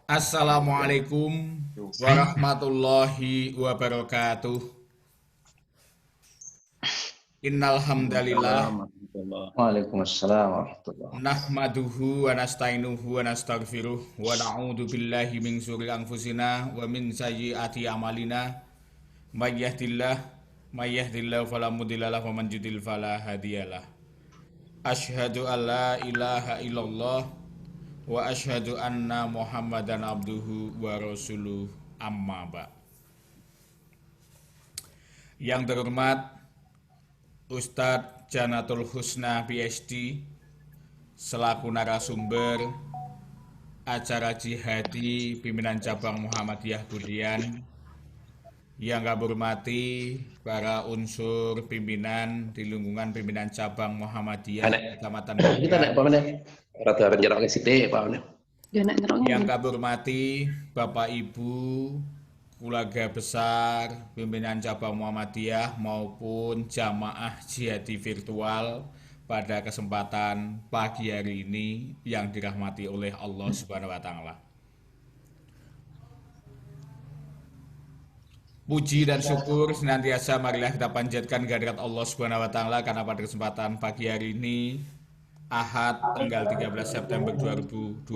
Assalamualaikum warahmatullahi wabarakatuh. Innal hamdalillah Waalaikumsalam warahmatullahi wabarakatuh. nahmaduhu wa nasta'inuhu wa nastaghfiruh wa na'udzu billahi min syururi anfusina wa min sayyiati a'malina. May yahdihillahu fala mudhillalah wa man yudhlil fala hadiyalah. Asyhadu an la ilaha illallah wa asyhadu anna Muhammadan abduhu wa rasuluh amma ba. Yang terhormat Ustadz Janatul Husna PhD selaku narasumber acara jihadi pimpinan cabang Muhammadiyah Budian. Yang kami hormati para unsur pimpinan di lingkungan pimpinan cabang Muhammadiyah Kecamatan Budian. Yang kami hormati Bapak Ibu, keluarga besar pimpinan cabang Muhammadiyah maupun jamaah jihadi virtual pada kesempatan pagi hari ini yang dirahmati oleh Allah Subhanahu wa taala. Puji dan syukur senantiasa marilah kita panjatkan kehadirat Allah Subhanahu wa taala karena pada kesempatan pagi hari ini Ahad tanggal 13 September 2020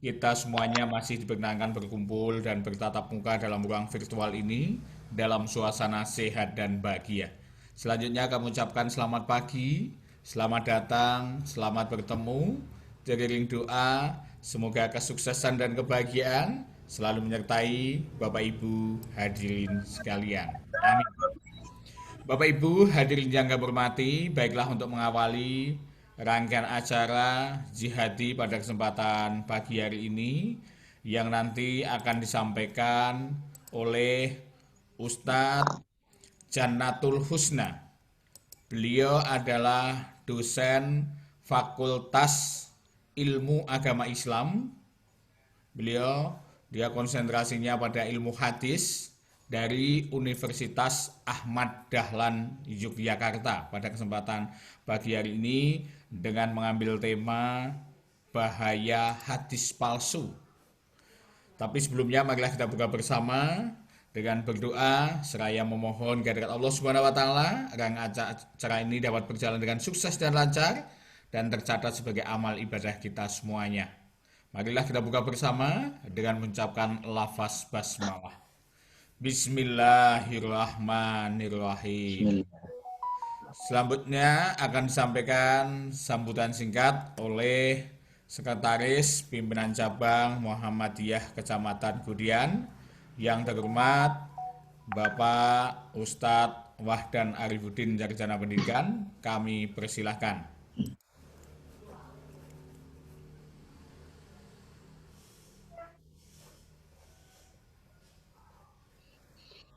kita semuanya masih diperkenankan berkumpul dan bertatap muka dalam ruang virtual ini dalam suasana sehat dan bahagia. Selanjutnya kami ucapkan selamat pagi, selamat datang, selamat bertemu, teriring doa, semoga kesuksesan dan kebahagiaan selalu menyertai Bapak Ibu hadirin sekalian. Amin. Bapak Ibu hadirin yang kami hormati, baiklah untuk mengawali rangkaian acara jihadi pada kesempatan pagi hari ini yang nanti akan disampaikan oleh Ustadz Janatul Husna. Beliau adalah dosen Fakultas Ilmu Agama Islam. Dia konsentrasinya pada ilmu hadis dari Universitas Ahmad Dahlan Yogyakarta pada kesempatan pagi hari ini dengan mengambil tema bahaya hadis palsu. Tapi sebelumnya marilah kita buka bersama dengan berdoa seraya memohon kehadirat Allah Subhanahu wa taala agar acara ini dapat berjalan dengan sukses dan lancar dan tercatat sebagai amal ibadah kita semuanya. Marilah kita buka bersama dengan mengucapkan lafaz basmalah. Bismillahirrahmanirrahim. Selanjutnya akan disampaikan sambutan singkat oleh Sekretaris Pimpinan Cabang Muhammadiyah Kecamatan Budian yang terhormat Bapak Ustadz Wahdan Arifuddin Sarjana Pendidikan. Kami persilahkan.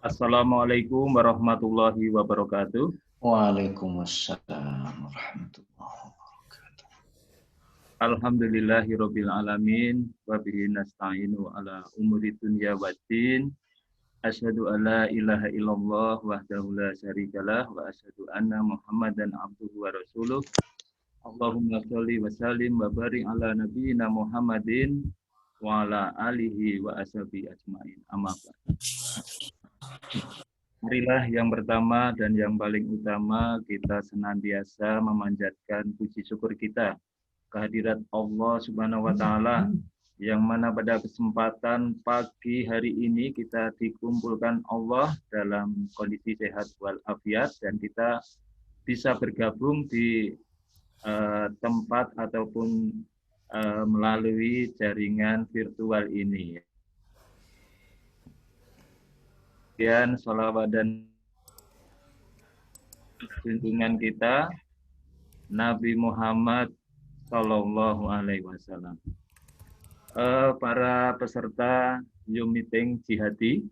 Assalamualaikum warahmatullahi wabarakatuh. Waalaikumsalam warahmatullahi wabarakatuh. Alhamdulillahirabbil alamin wa bihi nasta'inu ala umuri dunya waddin. Asyhadu an la ilaha illallah wahdahu la syarikalah wa asyhadu anna Muhammadan abduhu wa rasuluh. Allahumma shalli wa sallim wa barik ala nabiyyina Muhammadin wa ala alihi wa ashabihi ajmain. Amma ba'd. Marilah yang pertama dan yang paling utama kita senantiasa memanjatkan puji syukur kita kehadirat Allah Subhanahu wa taala yang mana pada kesempatan pagi hari ini kita dikumpulkan Allah dalam kondisi sehat walafiat dan kita bisa bergabung di tempat ataupun melalui jaringan virtual ini. Kemudian sholawat dan junjungan kita Nabi Muhammad Sallallahu Alaihi Wasallam. Para peserta Zoom meeting jihadi,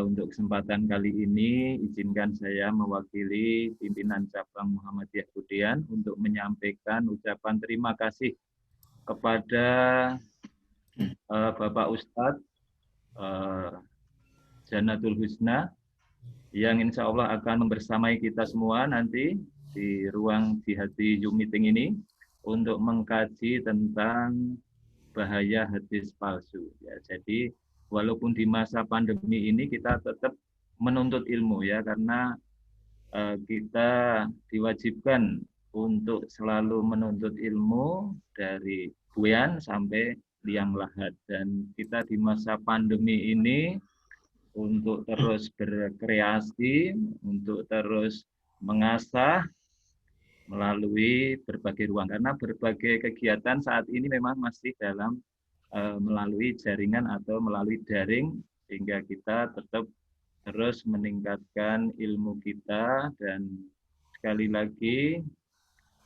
untuk kesempatan kali ini izinkan saya mewakili pimpinan cabang Muhammadiyah Budian untuk menyampaikan ucapan terima kasih kepada Bapak Ustadz Janatul Husna yang insya Allah akan membersamai kita semua nanti di ruang jihadi Zoom meeting ini untuk mengkaji tentang bahaya hadis palsu. Ya, jadi walaupun di masa pandemi ini kita tetap menuntut ilmu ya, karena kita diwajibkan untuk selalu menuntut ilmu dari buyan sampai liang lahat. Dan kita di masa pandemi ini untuk terus berkreasi, untuk terus mengasah melalui berbagai ruang. Karena berbagai kegiatan saat ini memang masih dalam melalui jaringan atau melalui daring, sehingga kita tetap terus meningkatkan ilmu kita. Dan sekali lagi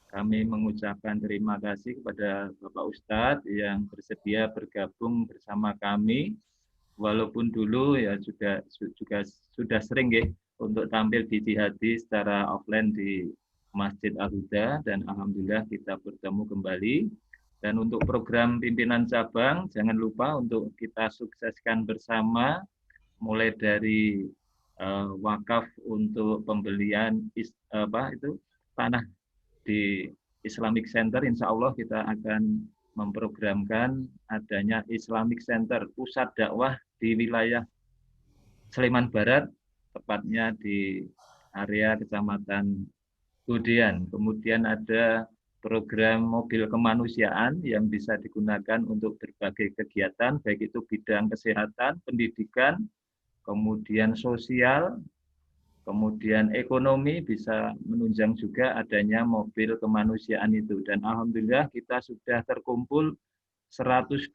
kami mengucapkan terima kasih kepada Bapak Ustadz yang bersedia bergabung bersama kami, walaupun dulu ya sudah sering ya untuk tampil di Jihadi secara offline di Masjid Al-Huda, dan alhamdulillah kita bertemu kembali. Dan untuk program pimpinan cabang, jangan lupa untuk kita sukseskan bersama, mulai dari wakaf untuk pembelian tanah di Islamic Center. Insya Allah kita akan memprogramkan adanya Islamic Center, pusat dakwah di wilayah Sleman Barat, tepatnya di area Kecamatan Godean. Kemudian ada program mobil kemanusiaan yang bisa digunakan untuk berbagai kegiatan, baik itu bidang kesehatan, pendidikan, kemudian sosial, kemudian ekonomi, bisa menunjang juga adanya mobil kemanusiaan itu. Dan alhamdulillah kita sudah terkumpul 112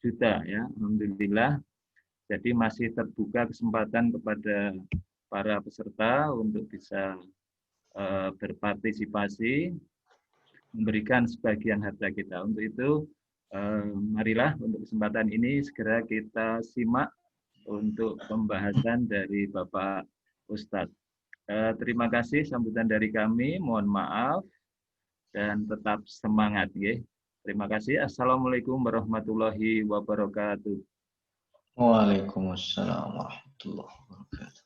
juta ya, alhamdulillah. Jadi masih terbuka kesempatan kepada para peserta untuk bisa berpartisipasi, memberikan sebagian harta kita. Untuk itu, marilah untuk kesempatan ini segera kita simak untuk pembahasan dari Bapak Ustadz. Terima kasih sambutan dari kami, mohon maaf, dan tetap semangat. Ya. Terima kasih. Assalamualaikum warahmatullahi wabarakatuh. Waalaikumsalam warahmatullahi wabarakatuh.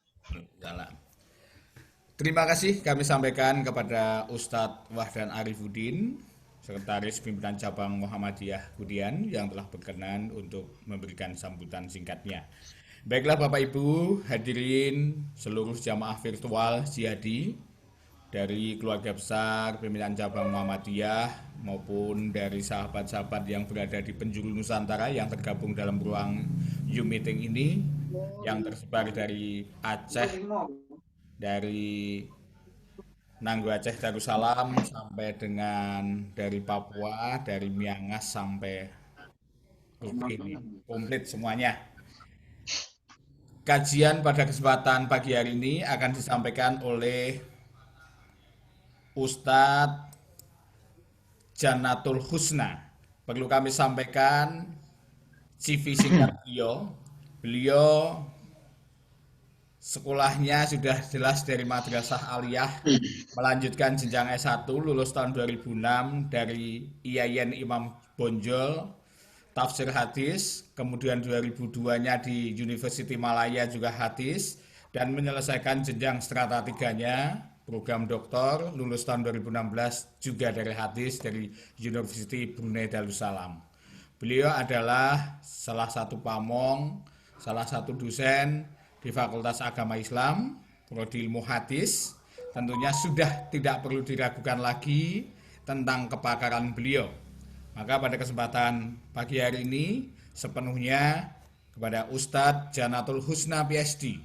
Terima kasih kami sampaikan kepada Ustadz Wahdan Arifuddin, Sekretaris Pimpinan Cabang Muhammadiyah Kudian, yang telah berkenan untuk memberikan sambutan singkatnya. Baiklah Bapak Ibu, hadirin seluruh jamaah virtual Jihadi dari keluarga besar Pimpinan Cabang Muhammadiyah maupun dari sahabat-sahabat yang berada di penjuru Nusantara yang tergabung dalam ruang Zoom meeting ini, yang tersebar dari Aceh, dari Nanggo Aceh Darussalam sampai dengan dari Papua, dari Miangas sampai ini komplit semuanya. Kajian pada kesempatan pagi hari ini akan disampaikan oleh Ustadz Janatul Husna. Perlu kami sampaikan CV singkat beliau sekolahnya sudah jelas dari Madrasah Aliyah, melanjutkan jenjang S1, lulus tahun 2006 dari IAIN Imam Bonjol, tafsir hadis, kemudian 2002-nya di University Malaya juga hadis, dan menyelesaikan jenjang strata 3-nya, program doktor, lulus tahun 2016 juga dari hadis dari University Brunei Darussalam. Beliau adalah salah satu pamong, salah satu dosen di Fakultas Agama Islam, Prodi Ilmu Hadis. Tentunya sudah tidak perlu diragukan lagi tentang kepakaran beliau. Maka pada kesempatan pagi hari ini sepenuhnya kepada Ustadz Janatul Husna PhD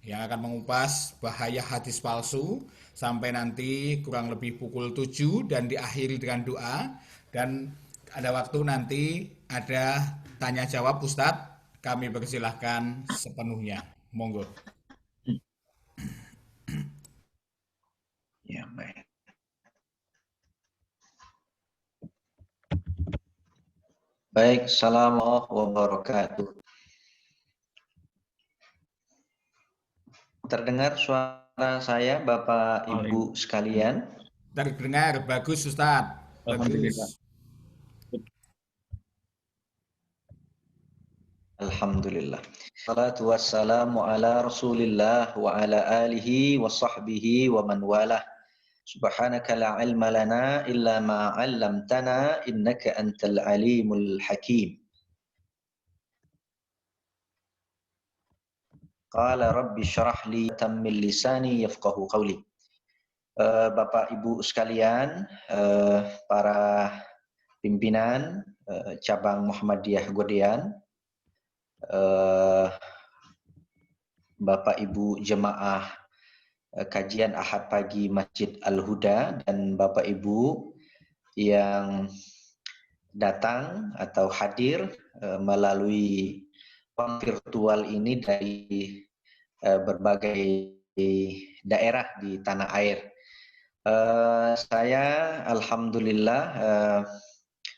yang akan mengupas bahaya hadis palsu sampai nanti kurang lebih pukul 7 dan diakhiri dengan doa, dan ada waktu nanti ada tanya jawab. Ustadz, kami persilahkan sepenuhnya. Monggo. Ya, baik. Baik, assalamualaikum wabarakatuh. Terdengar suara saya, Bapak Ibu sekalian? Terdengar, bagus Ustadz. Bagus. Alhamdulillah. Salatu wassalamu ala Rasulillah wa ala alihi wa sahbihi wa man walah. Subhanaka la ilma lana illa ma 'allamtana innaka antal alimul hakim. Qala rabbi syrah li tammil lisani yafqahu qawli. Bapak Ibu sekalian, para pimpinan cabang Muhammadiyah Godean, Bapak Ibu jemaah kajian Ahad pagi Masjid Al-Huda, dan Bapak Ibu yang datang atau hadir melalui virtual ini dari berbagai daerah di tanah air. Saya alhamdulillah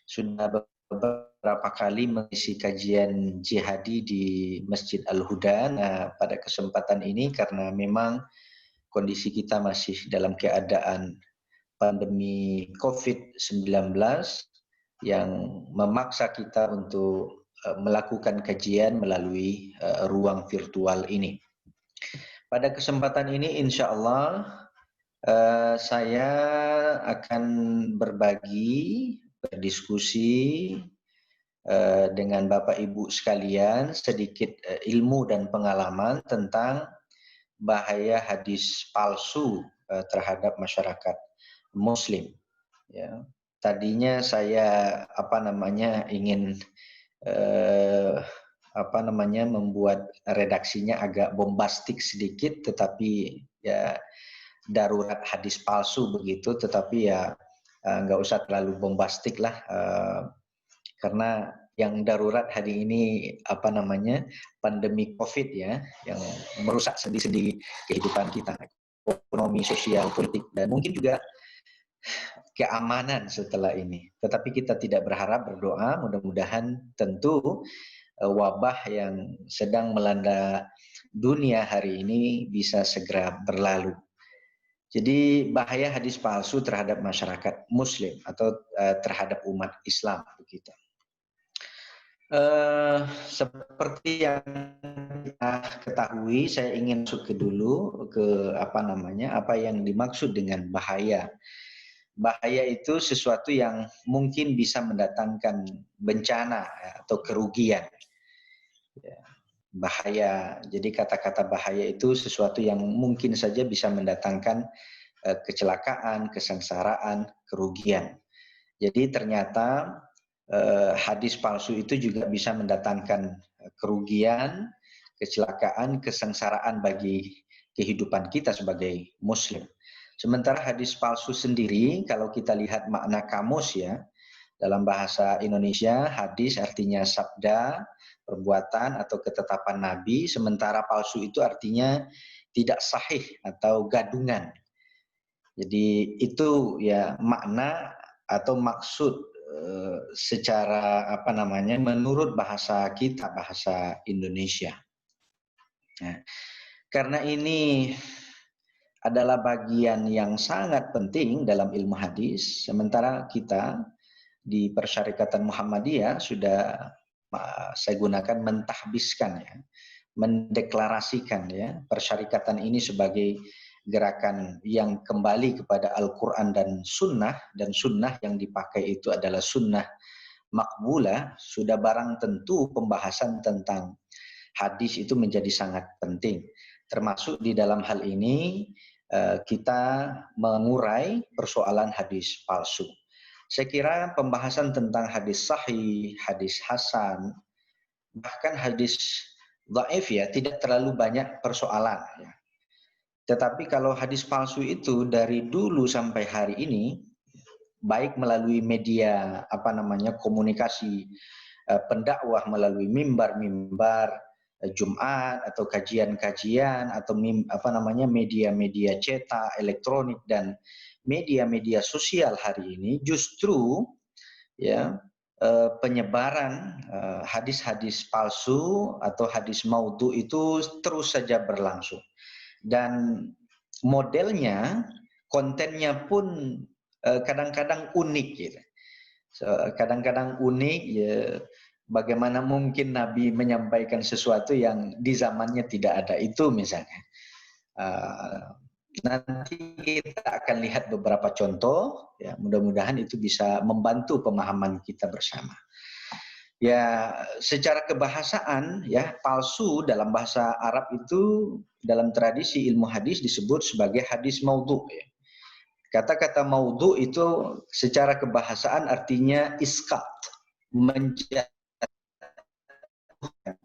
sudah beberapa kali mengisi kajian jihadi di Masjid Al-Huda. Nah, pada kesempatan ini karena memang kondisi kita masih dalam keadaan pandemi COVID-19 yang memaksa kita untuk melakukan kajian melalui ruang virtual ini. Pada kesempatan ini insya Allah saya akan berbagi, berdiskusi dengan Bapak Ibu sekalian sedikit ilmu dan pengalaman tentang bahaya hadis palsu terhadap masyarakat Muslim. Ya. Tadinya saya ingin membuat redaksinya agak bombastik sedikit, tetapi ya darurat hadis palsu begitu, tetapi ya nggak usah terlalu bombastik lah, karena yang darurat hari ini pandemi COVID ya, yang merusak sendi-sendi kehidupan kita, ekonomi, sosial, politik, dan mungkin juga keamanan setelah ini. Tetapi kita tidak berharap, berdoa mudah-mudahan tentu wabah yang sedang melanda dunia hari ini bisa segera berlalu. Jadi bahaya hadis palsu terhadap masyarakat Muslim atau terhadap umat Islam begitu. Seperti yang kita ketahui, saya ingin masuk dulu ke apa yang dimaksud dengan bahaya. Bahaya itu sesuatu yang mungkin bisa mendatangkan bencana atau kerugian. Bahaya. Jadi kata-kata bahaya itu sesuatu yang mungkin saja bisa mendatangkan kecelakaan, kesengsaraan, kerugian. Jadi ternyata hadis palsu itu juga bisa mendatangkan kerugian, kecelakaan, kesengsaraan bagi kehidupan kita sebagai Muslim. Sementara hadis palsu sendiri, kalau kita lihat makna kamus ya, dalam bahasa Indonesia, hadis artinya sabda, perbuatan atau ketetapan Nabi, sementara palsu itu artinya tidak sahih atau gadungan. Jadi itu ya makna atau maksud secara menurut bahasa kita, bahasa Indonesia. Nah, karena ini adalah bagian yang sangat penting dalam ilmu hadis, sementara kita di Persyarikatan Muhammadiyah sudah saya gunakan mentahbiskan ya, mendeklarasikan ya persyarikatan ini sebagai gerakan yang kembali kepada Al-Quran dan sunnah yang dipakai itu adalah sunnah makbulah. Sudah barang tentu pembahasan tentang hadis itu menjadi sangat penting, termasuk di dalam hal ini kita mengurai persoalan hadis palsu. Saya kira pembahasan tentang hadis sahih, hadis hasan, bahkan hadis dhaif ya tidak terlalu banyak persoalan ya. Tetapi kalau hadis palsu itu dari dulu sampai hari ini, baik melalui media komunikasi pendakwah melalui mimbar-mimbar Jumat atau kajian-kajian atau media-media cetak, elektronik dan media-media sosial hari ini, justru ya penyebaran hadis-hadis palsu atau hadis maudhu itu terus saja berlangsung. Dan modelnya, kontennya pun kadang-kadang unik gitu. Kadang-kadang unik ya, bagaimana mungkin Nabi menyampaikan sesuatu yang di zamannya tidak ada itu misalnya. Nanti kita akan lihat beberapa contoh, ya, mudah-mudahan itu bisa membantu pemahaman kita bersama. Ya, secara kebahasaan, ya, palsu dalam bahasa Arab itu dalam tradisi ilmu hadis disebut sebagai hadis maudhu. Ya. Kata-kata maudhu itu secara kebahasaan artinya isqat,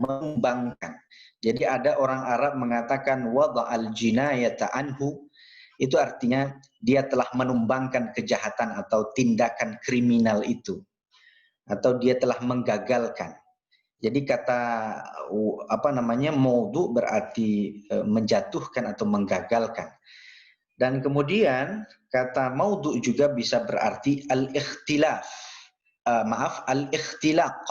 membangkang. Jadi ada orang Arab mengatakan wada'al jinayata anhu, itu artinya dia telah menumbangkan kejahatan atau tindakan kriminal itu, atau dia telah menggagalkan. Jadi kata maudhu berarti menjatuhkan atau menggagalkan. Dan kemudian kata maudhu juga bisa berarti al-ikhtilaf. Al-ikhtilaq.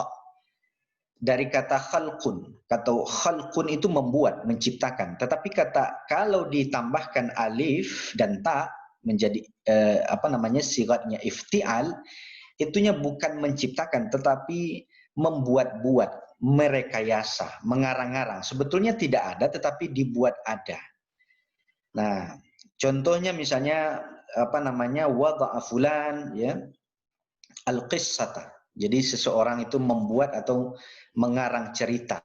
Dari kata khalqun. Kata khalqun itu membuat, menciptakan. Tetapi kalau ditambahkan alif dan ta menjadi sigatnya iftial, itunya bukan menciptakan tetapi membuat-buat, merekayasa, mengarang-arang. Sebetulnya tidak ada tetapi dibuat ada. Nah, contohnya misalnya wada'a fulan, ya, al-qissata. Jadi seseorang itu membuat atau mengarang cerita.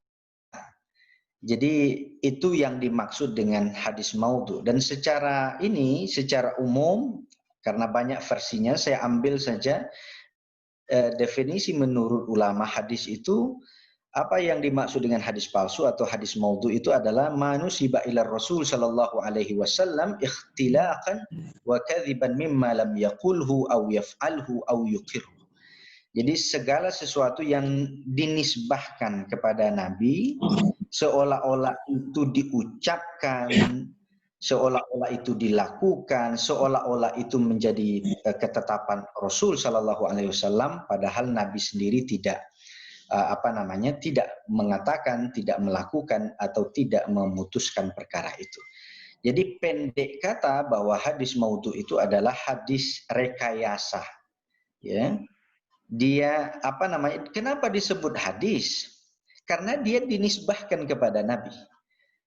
Jadi itu yang dimaksud dengan hadis maudhu. Dan secara umum, karena banyak versinya, saya ambil saja definisi menurut ulama hadis itu. Apa yang dimaksud dengan hadis palsu atau hadis maudhu itu adalah manusiba ila Rasul sallallahu alaihi wasallam ikhtilaqan wa kadhiban mimma lam yaqulhu aw yaf'alhu aw yuqirru. Jadi segala sesuatu yang dinisbahkan kepada Nabi seolah-olah itu diucapkan, seolah-olah itu dilakukan, seolah-olah itu menjadi ketetapan Rasul sallallahu alaihi wasallam, padahal Nabi sendiri tidak tidak mengatakan, tidak melakukan atau tidak memutuskan perkara itu. Jadi pendek kata bahwa hadis maudhu itu adalah hadis rekayasa. Ya. Dia kenapa disebut hadis? Karena dia dinisbahkan kepada Nabi.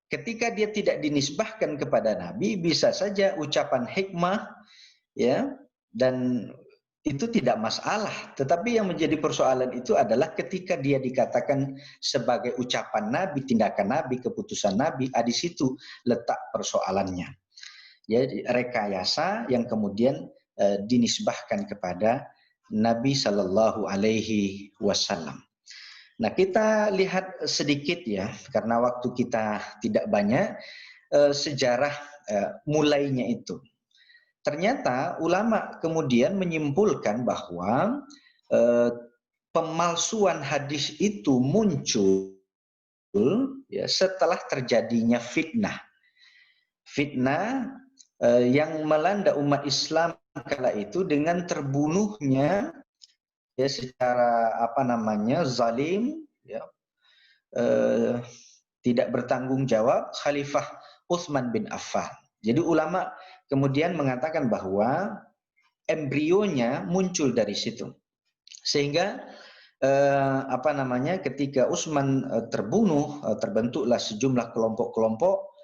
Ketika dia tidak dinisbahkan kepada Nabi, bisa saja ucapan hikmah, ya, dan itu tidak masalah. Tetapi yang menjadi persoalan itu adalah ketika dia dikatakan sebagai ucapan Nabi, tindakan Nabi, keputusan Nabi, di situ letak persoalannya. Jadi rekayasa yang kemudian dinisbahkan kepada Nabi Sallallahu Alaihi Wasallam. Nah, kita lihat sedikit ya, karena waktu kita tidak banyak, sejarah mulainya itu. Ternyata ulama kemudian menyimpulkan bahwa pemalsuan hadis itu muncul ya setelah terjadinya fitnah. Fitnah yang melanda umat Islam kala itu dengan terbunuhnya ya secara zalim, ya, tidak bertanggung jawab Khalifah Utsman bin Affan. Jadi ulama kemudian mengatakan bahwa embrionya muncul dari situ. Sehingga ketika Utsman terbunuh, terbentuklah sejumlah kelompok-kelompok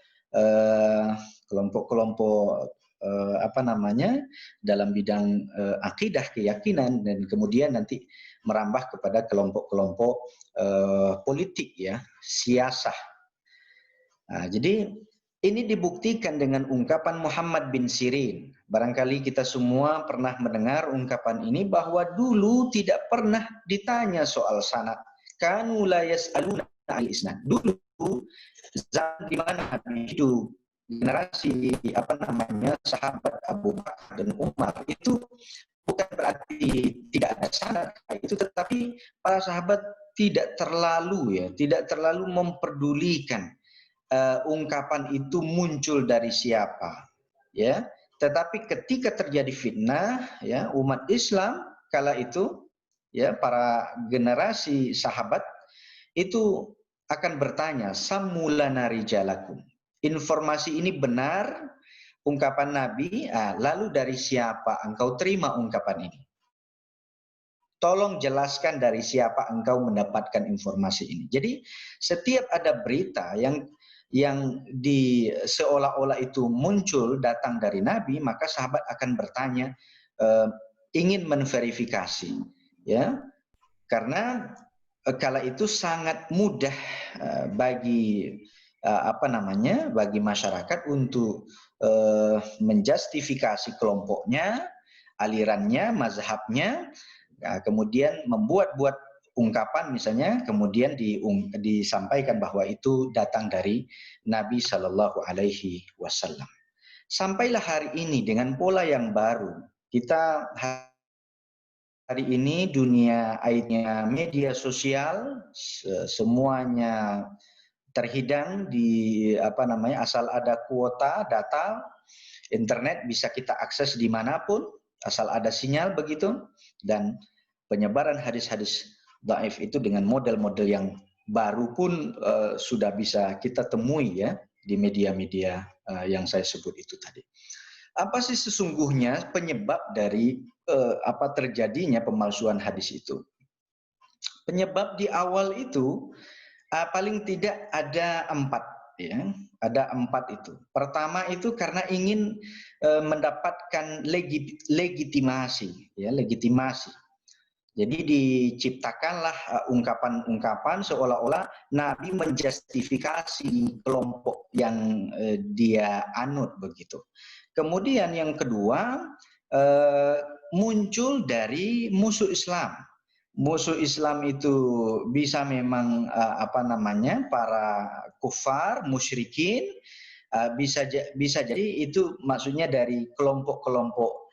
dalam bidang akidah, keyakinan, dan kemudian nanti merambah kepada kelompok-kelompok politik, ya, siasah. Nah, jadi ini dibuktikan dengan ungkapan Muhammad bin Sirin. Barangkali kita semua pernah mendengar ungkapan ini bahwa dulu tidak pernah ditanya soal sanad. Kanu la yas'aluna al-isnad. Dulu zaman di mana Nabi hidup, generasi sahabat Abu Bakar dan Umar itu bukan berarti tidak ada sanad itu, tetapi para sahabat tidak terlalu memperdulikan ungkapan itu muncul dari siapa, ya. Tetapi ketika terjadi fitnah, ya, umat Islam kala itu, ya, para generasi sahabat itu akan bertanya, samulana rijalakum. Informasi ini benar, ungkapan Nabi, lalu dari siapa engkau terima ungkapan ini? Tolong jelaskan dari siapa engkau mendapatkan informasi ini. Jadi setiap ada berita yang seolah-olah itu muncul datang dari Nabi, maka sahabat akan bertanya, ingin menverifikasi, ya, karena kala itu sangat mudah bagi bagi masyarakat untuk menjustifikasi kelompoknya, alirannya, mazhabnya, kemudian membuat-buat ungkapan misalnya, kemudian disampaikan bahwa itu datang dari Nabi Shallallahu Alaihi Wasallam. Sampailah hari ini dengan pola yang baru, kita hari ini dunia airnya media sosial, semuanya terhidang di asal ada kuota data internet bisa kita akses dimanapun asal ada sinyal begitu, dan penyebaran hadis-hadis dhaif itu dengan model-model yang baru pun sudah bisa kita temui ya di media-media yang saya sebut itu tadi. Apa sih sesungguhnya penyebab dari terjadinya pemalsuan hadis itu? Penyebab di awal itu paling tidak ada 4 ya, ada 4 itu. Pertama itu karena ingin mendapatkan legitimasi ya, legitimasi. Jadi diciptakanlah ungkapan-ungkapan seolah-olah Nabi menjustifikasi kelompok yang dia anut begitu. Kemudian yang kedua muncul dari musuh Islam. Musuh Islam itu bisa memang para kufar, musyrikin, bisa jadi itu maksudnya dari kelompok-kelompok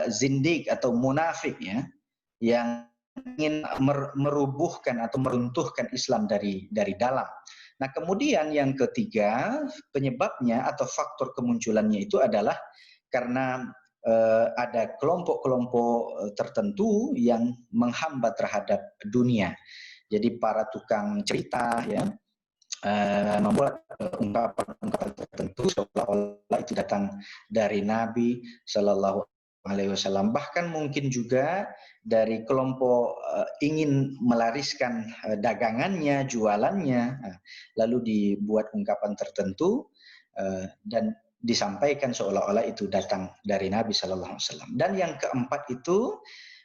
zindik atau munafik ya, yang ingin merubuhkan atau meruntuhkan Islam dari dalam. Nah, kemudian yang ketiga, penyebabnya atau faktor kemunculannya itu adalah karena ada kelompok-kelompok tertentu yang menghambat terhadap dunia. Jadi para tukang cerita ya membuat ungkapan-ungkapan tertentu seolah-olah itu datang dari Nabi Shallallahu Alaihi Wasallam. Bahkan mungkin juga dari kelompok ingin melariskan dagangannya, jualannya, lalu dibuat ungkapan tertentu dan disampaikan seolah-olah itu datang dari Nabi Shallallahu Alaihi Wasallam. Dan yang keempat itu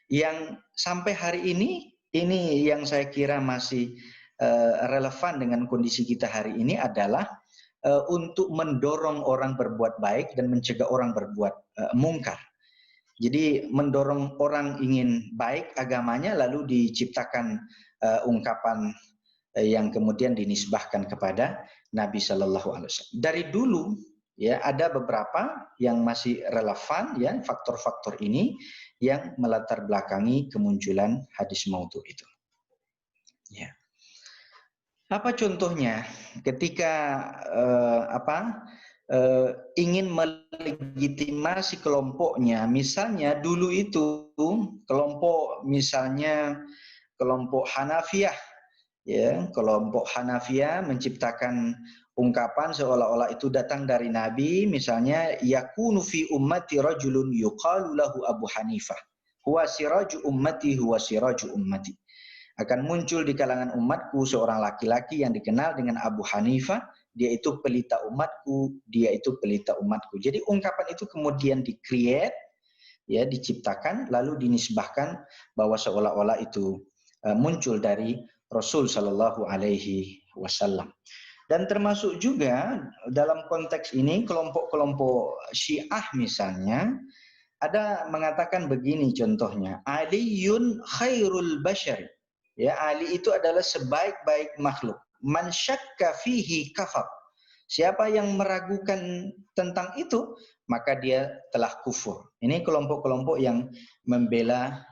yang sampai hari ini yang saya kira masih relevan dengan kondisi kita hari ini adalah untuk mendorong orang berbuat baik dan mencegah orang berbuat mungkar. Jadi mendorong orang ingin baik agamanya lalu diciptakan ungkapan yang kemudian dinisbahkan kepada Nabi Shallallahu Alaihi Wasallam. Dari dulu ya ada beberapa yang masih relevan ya faktor-faktor ini yang melatar belakangi kemunculan hadis maudhu itu. Ya. Apa contohnya? Ketika ingin melegitimasi kelompoknya, misalnya dulu itu kelompok Hanafiyah, ya kelompok Hanafiyah menciptakan ungkapan seolah-olah itu datang dari Nabi, misalnya yakunu fi ummati rajulun yuqalu lahu Abu Hanifah, huwa siraju ummati, huwa siraju ummati. Akan muncul di kalangan umatku seorang laki-laki yang dikenal dengan Abu Hanifah, dia itu pelita umatku, dia itu pelita umatku. Jadi ungkapan itu kemudian di-create, ya, diciptakan, lalu dinisbahkan bahwa seolah-olah itu muncul dari Rasul Shallallahu Alaihi Wasallam. Dan termasuk juga dalam konteks ini kelompok-kelompok Syiah misalnya, ada mengatakan begini contohnya, Aliyun khairul bashari. Ya, Ali itu adalah sebaik-baik makhluk. Man syakka fihi kafar. Siapa yang meragukan tentang itu, maka dia telah kufur. Ini kelompok-kelompok yang membela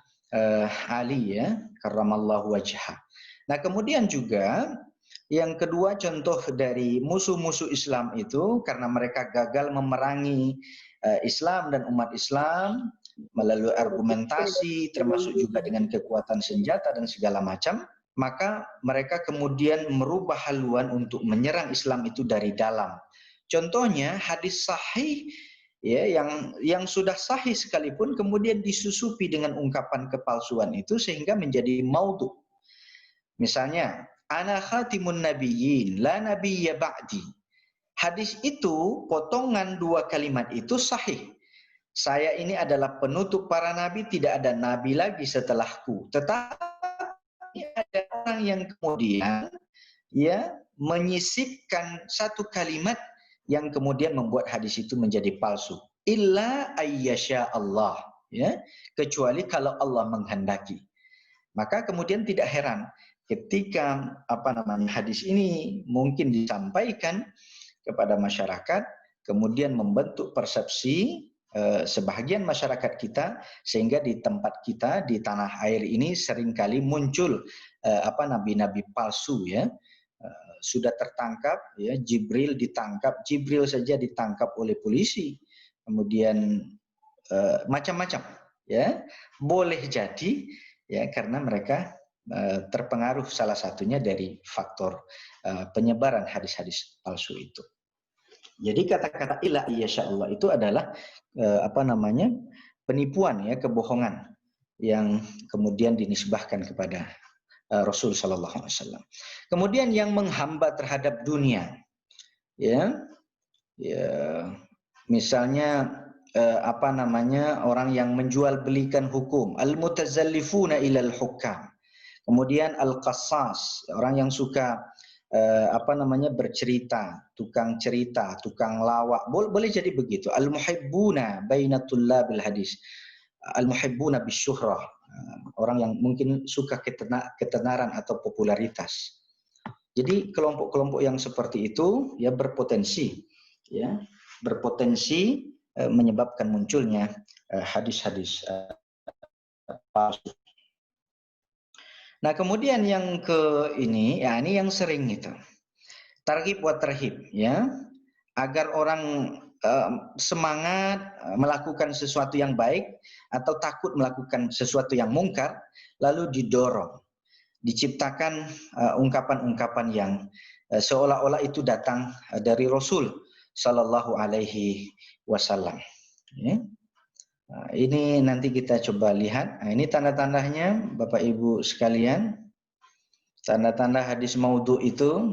Ali ya, karramallahu wajhah. Nah, kemudian juga yang kedua contoh dari musuh-musuh Islam itu karena mereka gagal memerangi Islam dan umat Islam melalui argumentasi termasuk juga dengan kekuatan senjata dan segala macam, maka mereka kemudian merubah haluan untuk menyerang Islam itu dari dalam. Contohnya hadis sahih ya yang sudah sahih sekalipun kemudian disusupi dengan ungkapan kepalsuan itu sehingga menjadi maudhu. Misalnya, ana khatimun nabiyyin la nabiyya ba'di. hadis itu, potongan 2 kalimat itu sahih. Saya ini adalah penutup para nabi, tidak ada nabi lagi setelahku. Tetapi ada orang yang kemudian ya menyisipkan satu kalimat yang kemudian membuat hadis itu menjadi palsu. Illa ayyasha Allah, ya, kecuali kalau Allah menghendaki. Maka kemudian tidak heran ketika hadis ini mungkin disampaikan kepada masyarakat, kemudian membentuk persepsi sebahagian masyarakat kita, sehingga di tempat kita di tanah air ini seringkali muncul nabi-nabi palsu, ya. Sudah tertangkap, ya, Jibril ditangkap, Jibril saja ditangkap oleh polisi, kemudian macam-macam, ya. Boleh jadi ya karena mereka terpengaruh salah satunya dari faktor penyebaran hadis-hadis palsu itu. Jadi kata-kata illa iyyasha Allah itu adalah penipuan, ya, kebohongan yang kemudian dinisbahkan kepada Rasul Sallallahu Alaihi Wasallam. Kemudian yang menghamba terhadap dunia, ya misalnya orang yang menjual belikan hukum, al-mutazallifuna ilal hukam. Kemudian al-qassas, orang yang suka bercerita, tukang cerita, tukang lawak, boleh jadi begitu. Al-muhibbuna baina tullabil hadis, al-muhibbuna bisyuhrah, orang yang mungkin suka ketenaran atau popularitas. Jadi kelompok-kelompok yang seperti itu ya berpotensi menyebabkan munculnya hadis-hadis palsu. Nah, kemudian yang ini yang sering itu. Targhib wa tarhib, ya. Agar orang semangat melakukan sesuatu yang baik atau takut melakukan sesuatu yang mungkar, lalu didorong. Diciptakan ungkapan-ungkapan yang seolah-olah itu datang dari Rasul Sallallahu Alaihi Wasallam. Ya. Nah, ini nanti kita coba lihat. Nah, ini tanda-tandanya, Bapak Ibu sekalian. Tanda-tanda hadis maudhu itu,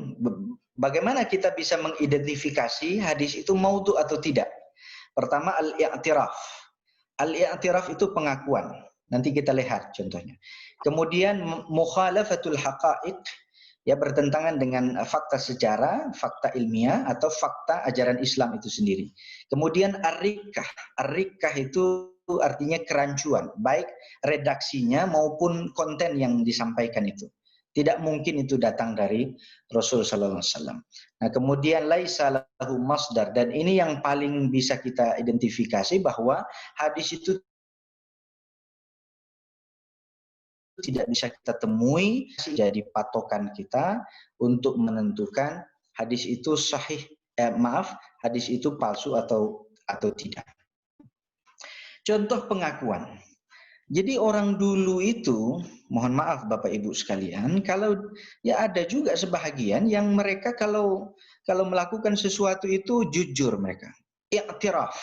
bagaimana kita bisa mengidentifikasi hadis itu maudhu atau tidak? Pertama, al-i'tiraf. Al-i'tiraf itu pengakuan. Nanti kita lihat contohnya. Kemudian mukhalafatul haqa'iq, ya, bertentangan dengan fakta sejarah, fakta ilmiah, atau fakta ajaran Islam itu sendiri. Kemudian ar-rikkah. Ar-rikkah itu artinya kerancuan, baik redaksinya maupun konten yang disampaikan itu. Tidak mungkin itu datang dari Rasul Sallallahu Alaihi Wasallam. Nah, kemudian laisa lahu masdar, dan ini yang paling bisa kita identifikasi bahwa hadis itu tidak bisa kita temui jadi patokan kita untuk menentukan hadis itu sahih, hadis itu palsu atau tidak. Contoh pengakuan. Jadi orang dulu itu, mohon maaf Bapak Ibu sekalian, kalau ya ada juga sebahagian yang mereka kalau melakukan sesuatu itu jujur mereka. I'tiraf,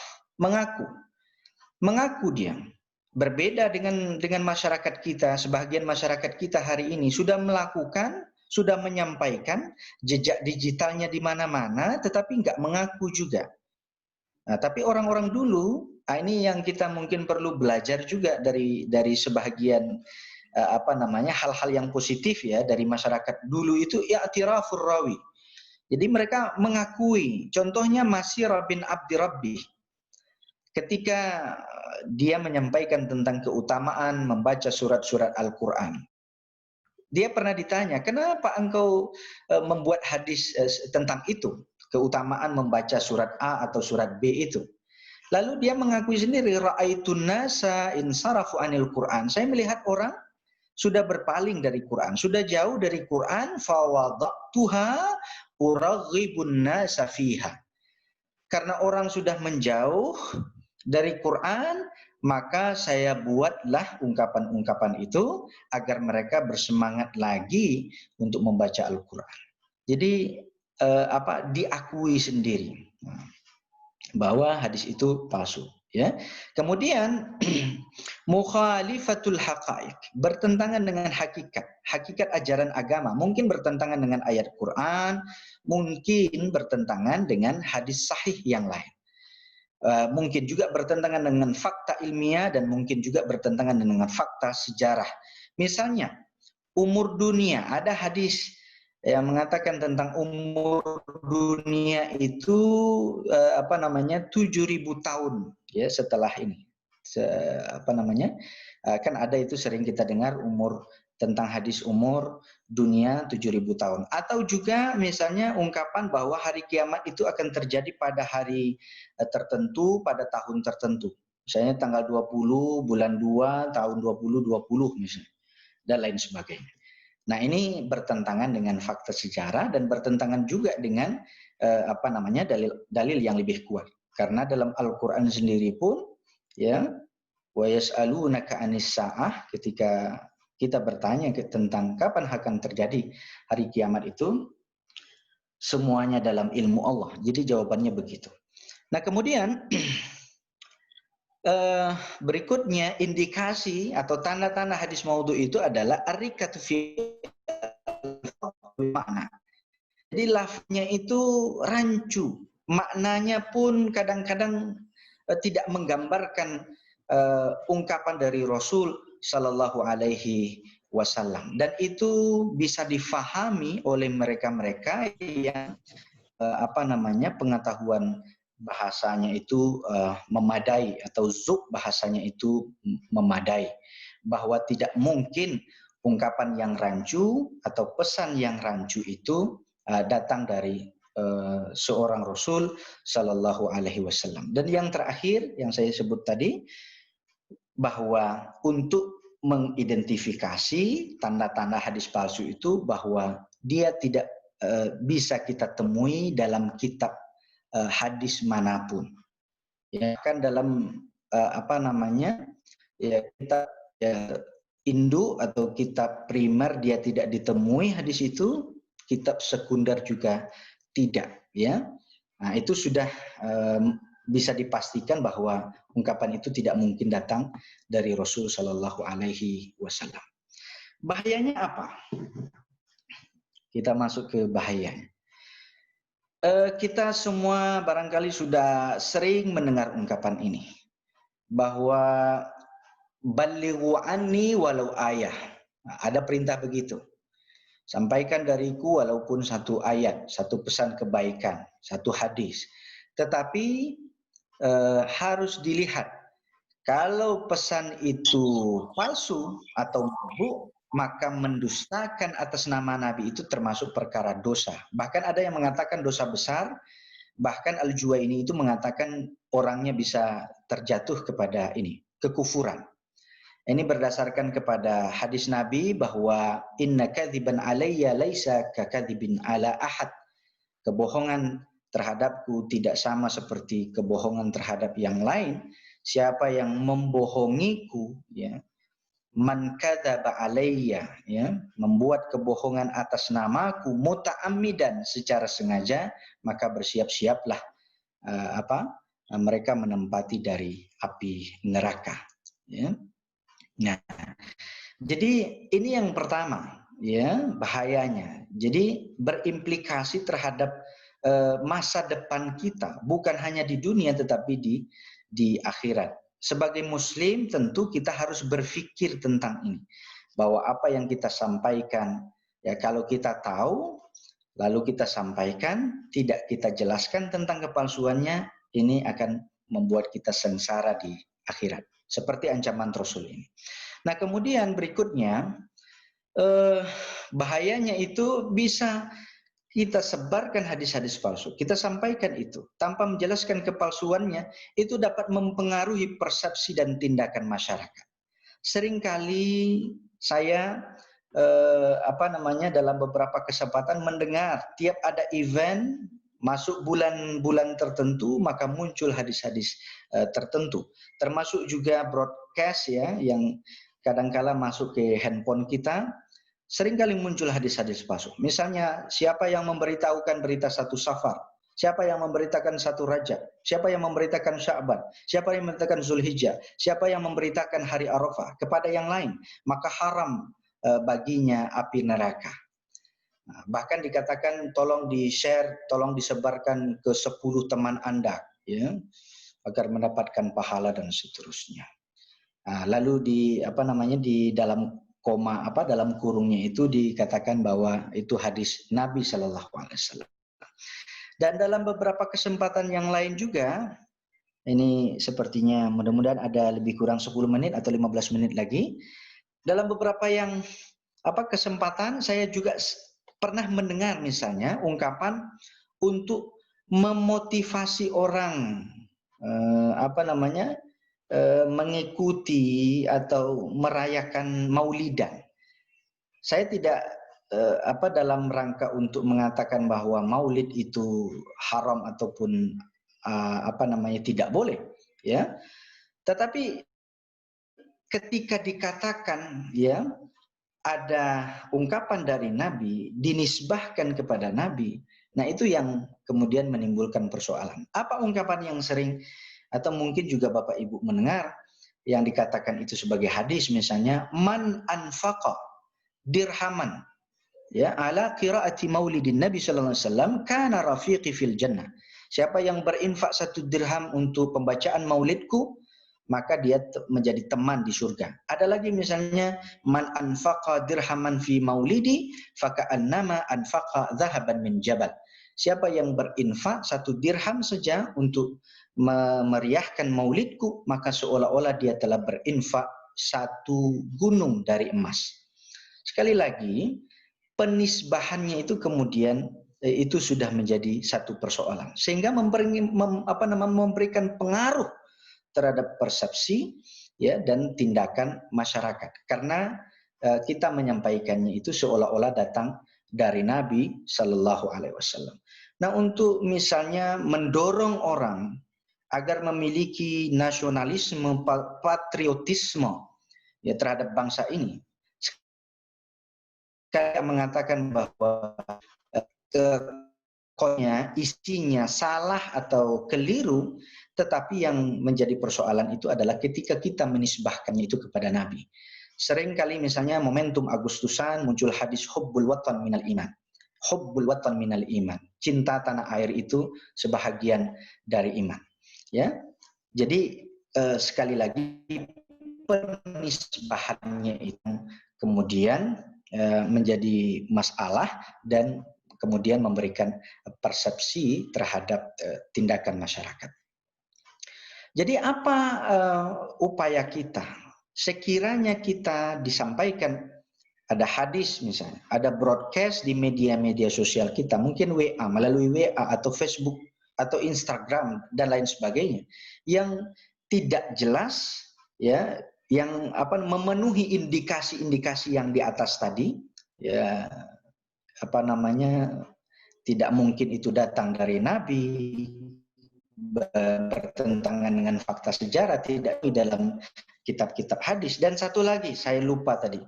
mengaku dia. Berbeda dengan masyarakat kita, sebahagian masyarakat kita hari ini sudah melakukan, sudah menyampaikan jejak digitalnya di mana-mana, tetapi nggak mengaku juga. Nah, tapi orang-orang dulu, ini yang kita mungkin perlu belajar juga dari sebahagian hal-hal yang positif, ya, dari masyarakat dulu itu i'tirafur rawi. Jadi mereka mengakui. Contohnya Masir bin Abdi Rabbi. Ketika dia menyampaikan tentang keutamaan membaca surat-surat Al-Quran. Dia pernah ditanya, kenapa engkau membuat hadis tentang itu? Keutamaan membaca surat A atau surat B itu. Lalu dia mengakui sendiri, ra'aitun nasa insarafu anil Quran. Saya melihat orang sudah berpaling dari Quran, sudah jauh dari Quran, fawadatuha uraghibun nasa fiha. Karena orang sudah menjauh dari Quran, maka saya buatlah ungkapan-ungkapan itu agar mereka bersemangat lagi untuk membaca Al-Quran. Jadi diakui sendiri bahwa hadis itu palsu. Ya. Kemudian mukhalifatul haqaiq, bertentangan dengan hakikat ajaran agama, mungkin bertentangan dengan ayat Quran, mungkin bertentangan dengan hadis sahih yang lain. Mungkin juga bertentangan dengan fakta ilmiah dan mungkin juga bertentangan dengan fakta sejarah. Misalnya umur dunia, ada hadis yang mengatakan tentang umur dunia itu 7.000 tahun ya setelah ini. Kan ada itu sering kita dengar umur tentang hadis umur dunia 7.000 tahun. Atau juga misalnya ungkapan bahwa hari kiamat itu akan terjadi pada hari tertentu, pada tahun tertentu. Misalnya tanggal 20 bulan 2 tahun 2020 misalnya, dan lain sebagainya. Nah, ini bertentangan dengan fakta sejarah dan bertentangan juga dengan dalil yang lebih kuat. Karena dalam Al-Qur'an sendiri pun ya, wa yas'alunaka 'anis sa'ah, ketika kita bertanya tentang kapan akan terjadi hari kiamat itu, semuanya dalam ilmu Allah. Jadi jawabannya begitu. Nah, kemudian berikutnya indikasi atau tanda-tanda hadis maudhu itu adalah ar-rikatu fi makna. Jadi lafaznya itu rancu, maknanya pun kadang-kadang tidak menggambarkan ungkapan dari Rasul Shallallahu Alaihi Wasallam, dan itu bisa difahami oleh mereka-mereka yang pengetahuan bahasanya itu memadai atau zuk bahasanya itu memadai, bahwa tidak mungkin ungkapan yang rancu atau pesan yang rancu itu datang dari seorang Rasul Shallallahu Alaihi Wasallam. Dan yang terakhir yang saya sebut tadi, bahwa untuk mengidentifikasi tanda-tanda hadis palsu itu, bahwa dia tidak bisa kita temui dalam kitab hadis manapun. Ya kan dalam kitab induk atau kitab primer dia tidak ditemui hadis itu, kitab sekunder juga tidak, ya. Nah, itu sudah bisa dipastikan bahwa ungkapan itu tidak mungkin datang dari Rasul Shallallahu Alaihi Wasallam. Bahayanya apa? Kita masuk ke bahayanya. Kita semua barangkali sudah sering mendengar ungkapan ini, bahwa balighu anni walau ayah. Nah, ada perintah begitu. Sampaikan dariku walaupun satu ayat, satu pesan kebaikan, satu hadis. Tetapi harus dilihat, kalau pesan itu palsu atau mabuk, maka mendustakan atas nama Nabi itu termasuk perkara dosa. Bahkan ada yang mengatakan dosa besar, bahkan Al-Juwaini itu mengatakan orangnya bisa terjatuh kepada kekufuran. Ini berdasarkan kepada hadis Nabi bahwa inna kadziban alayya laisa kakadzibin ala ahad. Kebohongan terhadapku tidak sama seperti kebohongan terhadap yang lain. Siapa yang membohongiku, ya, man kadzaba alayya, ya, membuat kebohongan atas namaku muta'ammidan, secara sengaja, maka bersiap-siaplah mereka menempati dari api neraka, ya. Nah, jadi ini yang pertama, ya, bahayanya. Jadi berimplikasi terhadap masa depan kita, bukan hanya di dunia tetapi di akhirat. Sebagai muslim tentu kita harus berpikir tentang ini, bahwa apa yang kita sampaikan, ya, kalau kita tahu lalu kita sampaikan, tidak kita jelaskan tentang kepalsuannya, ini akan membuat kita sengsara di akhirat, seperti ancaman Rasul ini. Nah, kemudian berikutnya, bahayanya itu bisa kita sebarkan hadis-hadis palsu, kita sampaikan itu tanpa menjelaskan kepalsuannya, itu dapat mempengaruhi persepsi dan tindakan masyarakat. Seringkali saya dalam beberapa kesempatan mendengar tiap ada event masuk bulan-bulan tertentu maka muncul hadis-hadis tertentu, termasuk juga broadcast, ya, yang kadangkala masuk ke handphone kita. Seringkali muncul hadis-hadis palsu. Misalnya, siapa yang memberitahukan berita satu safar, Siapa yang memberitakan 1 Rajab? Siapa yang memberitakan Sya'ban? Siapa yang memberitakan Zulhijjah? Siapa yang memberitakan hari Arafah kepada yang lain? Maka haram baginya api neraka. Nah, bahkan dikatakan tolong di-share, tolong disebarkan ke 10 teman Anda, ya, agar mendapatkan pahala dan seterusnya. Nah, lalu di dalam dalam kurungnya itu dikatakan bahwa itu hadis Nabi Shallallahu Alaihi Wasallam. Dan dalam beberapa kesempatan yang lain juga, ini sepertinya mudah-mudahan ada lebih kurang 10 menit atau 15 menit lagi. Dalam beberapa kesempatan saya juga pernah mendengar misalnya ungkapan untuk memotivasi orang mengikuti atau merayakan Maulidan. Saya tidak dalam rangka untuk mengatakan bahwa Maulid itu haram ataupun tidak boleh, ya. Tetapi ketika dikatakan, ya, ada ungkapan dari Nabi dinisbahkan kepada Nabi, nah itu yang kemudian menimbulkan persoalan. Apa ungkapan yang sering atau mungkin juga Bapak Ibu mendengar yang dikatakan itu sebagai hadis, misalnya man anfaqa dirhaman, ya, ala qiraati maulidin Nabi sallallahu alaihi wasallam kana rafiqi fil jannah. Siapa yang berinfak 1 dirham untuk pembacaan maulidku, maka dia menjadi teman di surga. Ada lagi misalnya man anfaqa dirhaman fi maulidi faka'annama anfaqa dhahaban min jabal. Siapa yang berinfak 1 dirham saja untuk memeriahkan maulidku, maka seolah-olah dia telah berinfak 1 gunung dari emas. Sekali lagi, penisbahannya itu kemudian itu sudah menjadi satu persoalan, sehingga memberikan pengaruh terhadap persepsi, ya, dan tindakan masyarakat, karena kita menyampaikannya itu seolah-olah datang dari Nabi Shallallahu Alaihi Wasallam. Nah, untuk misalnya mendorong orang agar memiliki nasionalisme, patriotisme, ya, terhadap bangsa ini, saya mengatakan bahwa isinya salah atau keliru, tetapi yang menjadi persoalan itu adalah ketika kita menisbahkannya itu kepada Nabi. Seringkali misalnya momentum Agustusan muncul hadis hubbul watan minal iman. Hubbul watan minal iman. Cinta tanah air itu sebahagian dari iman. Ya. Jadi sekali lagi penisbahannya itu kemudian menjadi masalah dan kemudian memberikan persepsi terhadap tindakan masyarakat. Jadi apa upaya kita? Sekiranya kita disampaikan ada hadis misalnya, ada broadcast di media-media sosial kita, mungkin WA, melalui WA atau Facebook atau Instagram dan lain sebagainya, yang tidak jelas, ya, yang memenuhi indikasi-indikasi yang di atas tadi, ya, tidak mungkin itu datang dari Nabi, bertentangan dengan fakta sejarah, tidak di dalam kitab-kitab hadis. Dan satu lagi saya lupa tadi,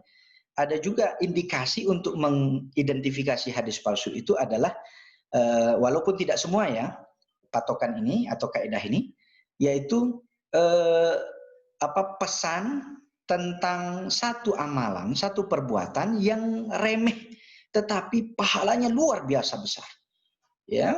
ada juga indikasi untuk mengidentifikasi hadis palsu itu adalah walaupun tidak semua, ya, patokan ini atau kaidah ini, yaitu pesan tentang satu amalan, satu perbuatan yang remeh tetapi pahalanya luar biasa besar, ya,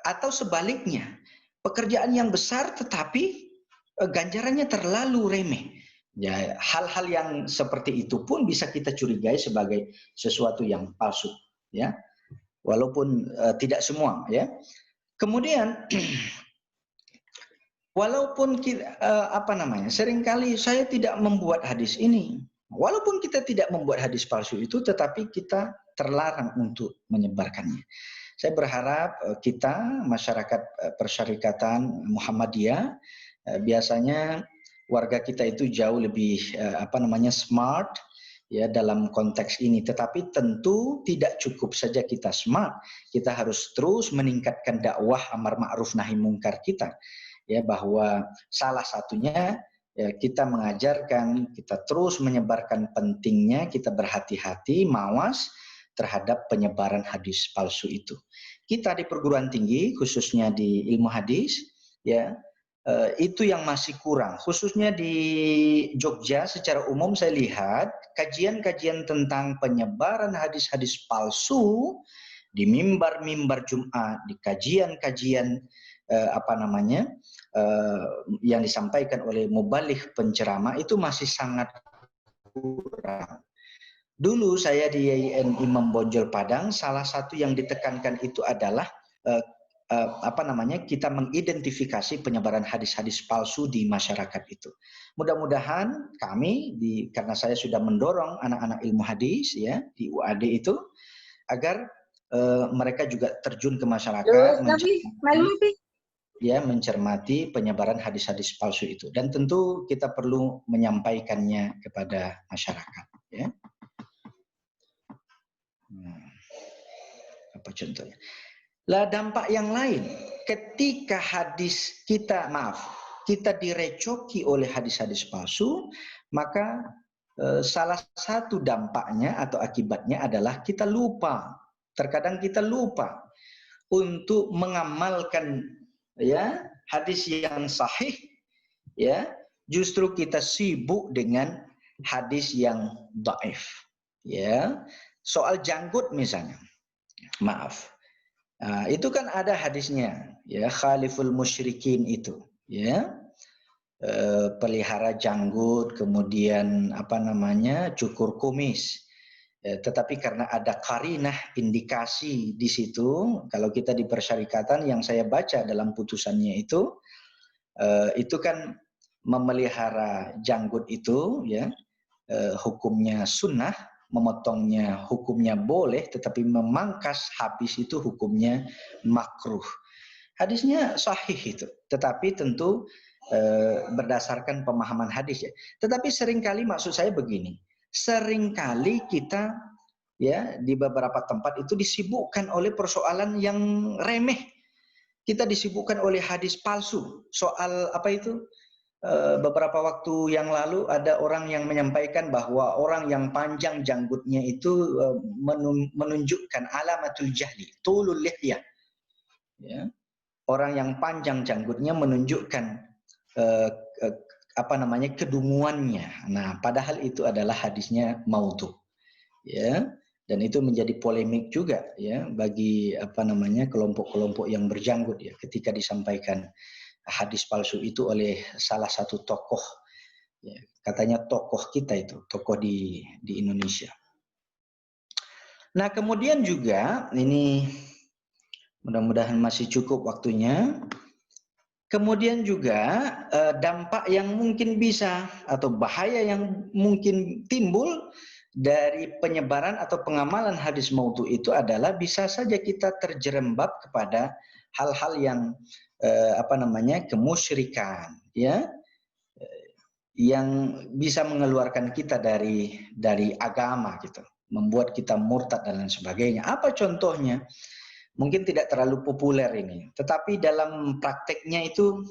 atau sebaliknya, pekerjaan yang besar tetapi ganjarannya terlalu remeh. Ya, hal-hal yang seperti itu pun bisa kita curigai sebagai sesuatu yang palsu, ya, walaupun tidak semua, ya. Kemudian walaupun seringkali saya tidak membuat hadis ini, walaupun kita tidak membuat hadis palsu itu, tetapi kita terlarang untuk menyebarkannya. Saya berharap kita, masyarakat persyarikatan Muhammadiyah, biasanya warga kita itu jauh lebih smart, ya, dalam konteks ini. Tetapi tentu tidak cukup saja kita smart, kita harus terus meningkatkan dakwah amar ma'ruf nahi mungkar kita, ya, bahwa salah satunya, ya, kita mengajarkan, kita terus menyebarkan pentingnya kita berhati-hati, mawas terhadap penyebaran hadis palsu itu. Kita di perguruan tinggi, khususnya di ilmu hadis, ya, itu yang masih kurang. Khususnya di Jogja secara umum saya lihat kajian-kajian tentang penyebaran hadis-hadis palsu di mimbar-mimbar Jumat, di kajian-kajian yang disampaikan oleh mubaligh penceramah itu masih sangat kurang. Dulu saya di YIN Imam Bonjol Padang, salah satu yang ditekankan itu adalah kita mengidentifikasi penyebaran hadis-hadis palsu di masyarakat itu. Mudah-mudahan kami karena saya sudah mendorong anak-anak ilmu hadis ya di UAD itu agar mereka juga terjun ke masyarakat mencermati penyebaran hadis-hadis palsu itu, dan tentu kita perlu menyampaikannya kepada masyarakat ya. Apa contohnya? Lah dampak yang lain, ketika kita direcoki oleh hadis-hadis palsu, maka salah satu dampaknya atau akibatnya adalah kita lupa. Terkadang kita lupa untuk mengamalkan ya hadis yang sahih, ya. Justru kita sibuk dengan hadis yang dhaif. Ya, soal janggut misalnya, itu kan ada hadisnya, ya, khaliful musyrikin itu, ya, pelihara janggut, kemudian cukur kumis. Tetapi karena ada qarinah, indikasi di situ, kalau kita di persyarikatan yang saya baca dalam putusannya itu kan memelihara janggut itu, ya, hukumnya sunnah, memotongnya hukumnya boleh, tetapi memangkas habis itu hukumnya makruh. Hadisnya sahih itu, tetapi tentu berdasarkan pemahaman hadis ya. Tetapi seringkali maksud saya begini, seringkali kita ya di beberapa tempat itu disibukkan oleh persoalan yang remeh. Kita disibukkan oleh hadis palsu, soal apa itu? Beberapa waktu yang lalu ada orang yang menyampaikan bahwa orang yang panjang janggutnya itu menunjukkan alamatul jahli, tulul lihyah. Ya. Orang yang panjang janggutnya menunjukkan kedunguannya. Nah, padahal itu adalah hadisnya maudhu. Ya. Dan itu menjadi polemik juga ya bagi kelompok-kelompok yang berjanggut ya ketika disampaikan hadis palsu itu oleh salah satu tokoh, ya, katanya tokoh kita itu, tokoh di Indonesia. Nah kemudian juga ini mudah-mudahan masih cukup waktunya. Kemudian juga dampak yang mungkin bisa atau bahaya yang mungkin timbul dari penyebaran atau pengamalan hadis maudhu itu adalah bisa saja kita terjerembab kepada hal-hal yang kemusyrikan, ya, yang bisa mengeluarkan kita dari agama gitu, membuat kita murtad dan lain sebagainya. Apa contohnya? Mungkin tidak terlalu populer ini, tetapi dalam prakteknya itu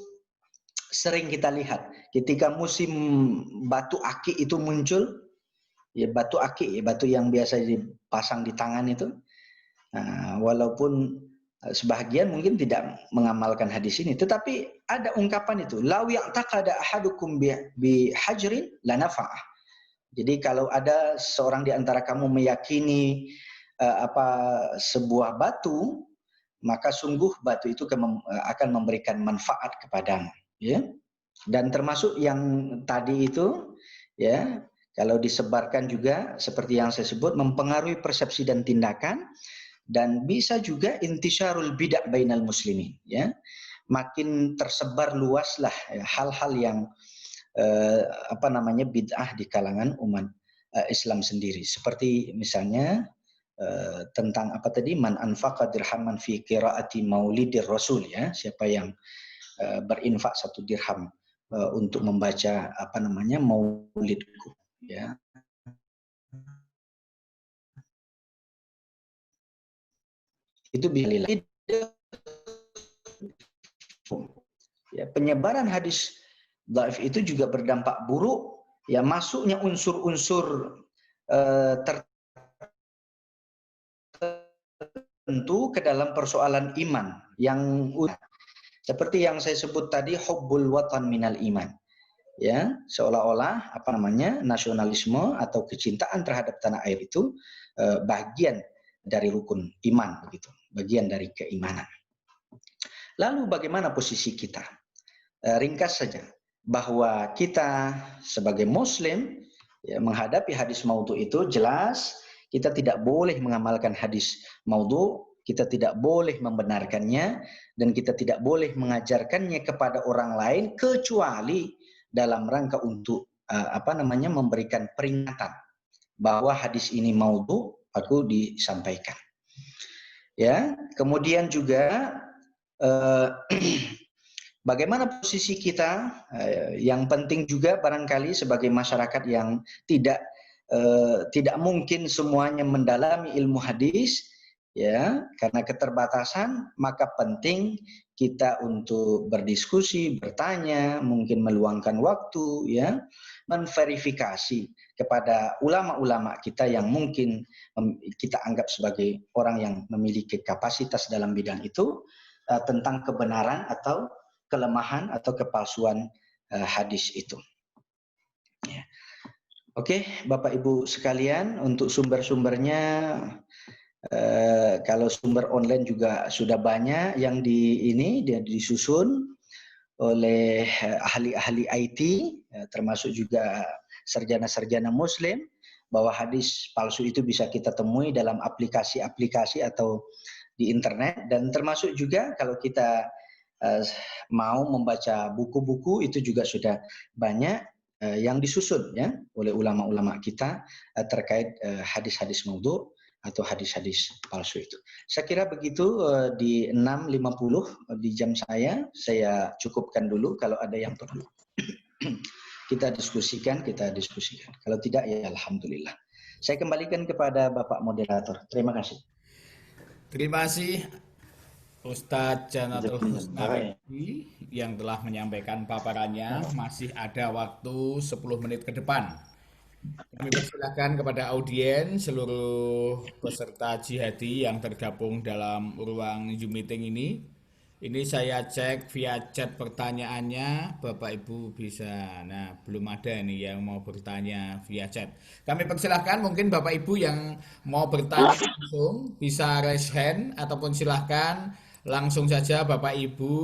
sering kita lihat ketika musim batu aki itu muncul, ya batu aki, batu yang biasa dipasang di tangan itu. Nah, walaupun sebahagian mungkin tidak mengamalkan hadis ini, tetapi ada ungkapan itu, law ya'taqada ahadukum bi hajrin la nafa'ah. Jadi kalau ada seorang di antara kamu meyakini sebuah batu, maka sungguh batu itu akan memberikan manfaat kepadamu, ya. Dan termasuk yang tadi itu, ya, kalau disebarkan juga seperti yang saya sebut mempengaruhi persepsi dan tindakan. Dan bisa juga intisyarul bid'ah bainal muslimin, ya. Makin tersebar luaslah ya, hal-hal yang bid'ah di kalangan umat Islam sendiri. Seperti misalnya tentang man anfaqa dirhaman fi qiraati maulidir rasul, ya. Siapa yang berinfak 1 dirham untuk membaca maulidku, ya. Itu bila ya, penyebaran hadis dhaif itu juga berdampak buruk, ya, masuknya unsur-unsur tentu ke dalam persoalan iman yang seperti yang saya sebut tadi, hubbul watan minal iman. Ya, seolah-olah nasionalisme atau kecintaan terhadap tanah air itu bagian dari rukun iman begitu, bagian dari keimanan. Lalu bagaimana posisi kita? Ringkas saja, bahwa kita sebagai Muslim ya, menghadapi hadis maudhu itu jelas kita tidak boleh mengamalkan hadis maudhu, kita tidak boleh membenarkannya, dan kita tidak boleh mengajarkannya kepada orang lain kecuali dalam rangka untuk memberikan peringatan bahwa hadis ini maudhu, aku disampaikan. Ya, kemudian juga bagaimana posisi kita? Yang penting juga barangkali sebagai masyarakat yang tidak mungkin semuanya mendalami ilmu hadis, ya, karena keterbatasan, maka penting kita untuk berdiskusi, bertanya, mungkin meluangkan waktu, ya, memverifikasi kepada ulama-ulama kita yang mungkin kita anggap sebagai orang yang memiliki kapasitas dalam bidang itu, tentang kebenaran atau kelemahan atau kepalsuan hadis itu. Ya. Oke, Bapak Ibu sekalian, untuk sumber-sumbernya, kalau sumber online juga sudah banyak yang disusun oleh ahli-ahli IT, termasuk juga sarjana-sarjana Muslim, bahwa hadis palsu itu bisa kita temui dalam aplikasi-aplikasi atau di internet, dan termasuk juga kalau kita mau membaca buku-buku itu juga sudah banyak yang disusun ya oleh ulama-ulama kita terkait hadis-hadis maudhu atau hadis-hadis palsu itu. Saya kira begitu di 6.50 di jam saya cukupkan dulu. Kalau ada yang perlu kita diskusikan. Kalau tidak ya alhamdulillah. Saya kembalikan kepada Bapak Moderator. Terima kasih. Terima kasih Ustadz Janatul Husnawi yang telah menyampaikan paparannya. Masih ada waktu 10 menit ke depan. Kami persilakan kepada audiens, seluruh peserta jihadi yang tergabung dalam ruang Zoom meeting ini. Ini saya cek via chat pertanyaannya, Bapak Ibu bisa. Nah, belum ada nih yang mau bertanya via chat. Kami persilahkan mungkin Bapak Ibu yang mau bertanya langsung bisa raise hand ataupun silahkan langsung saja Bapak Ibu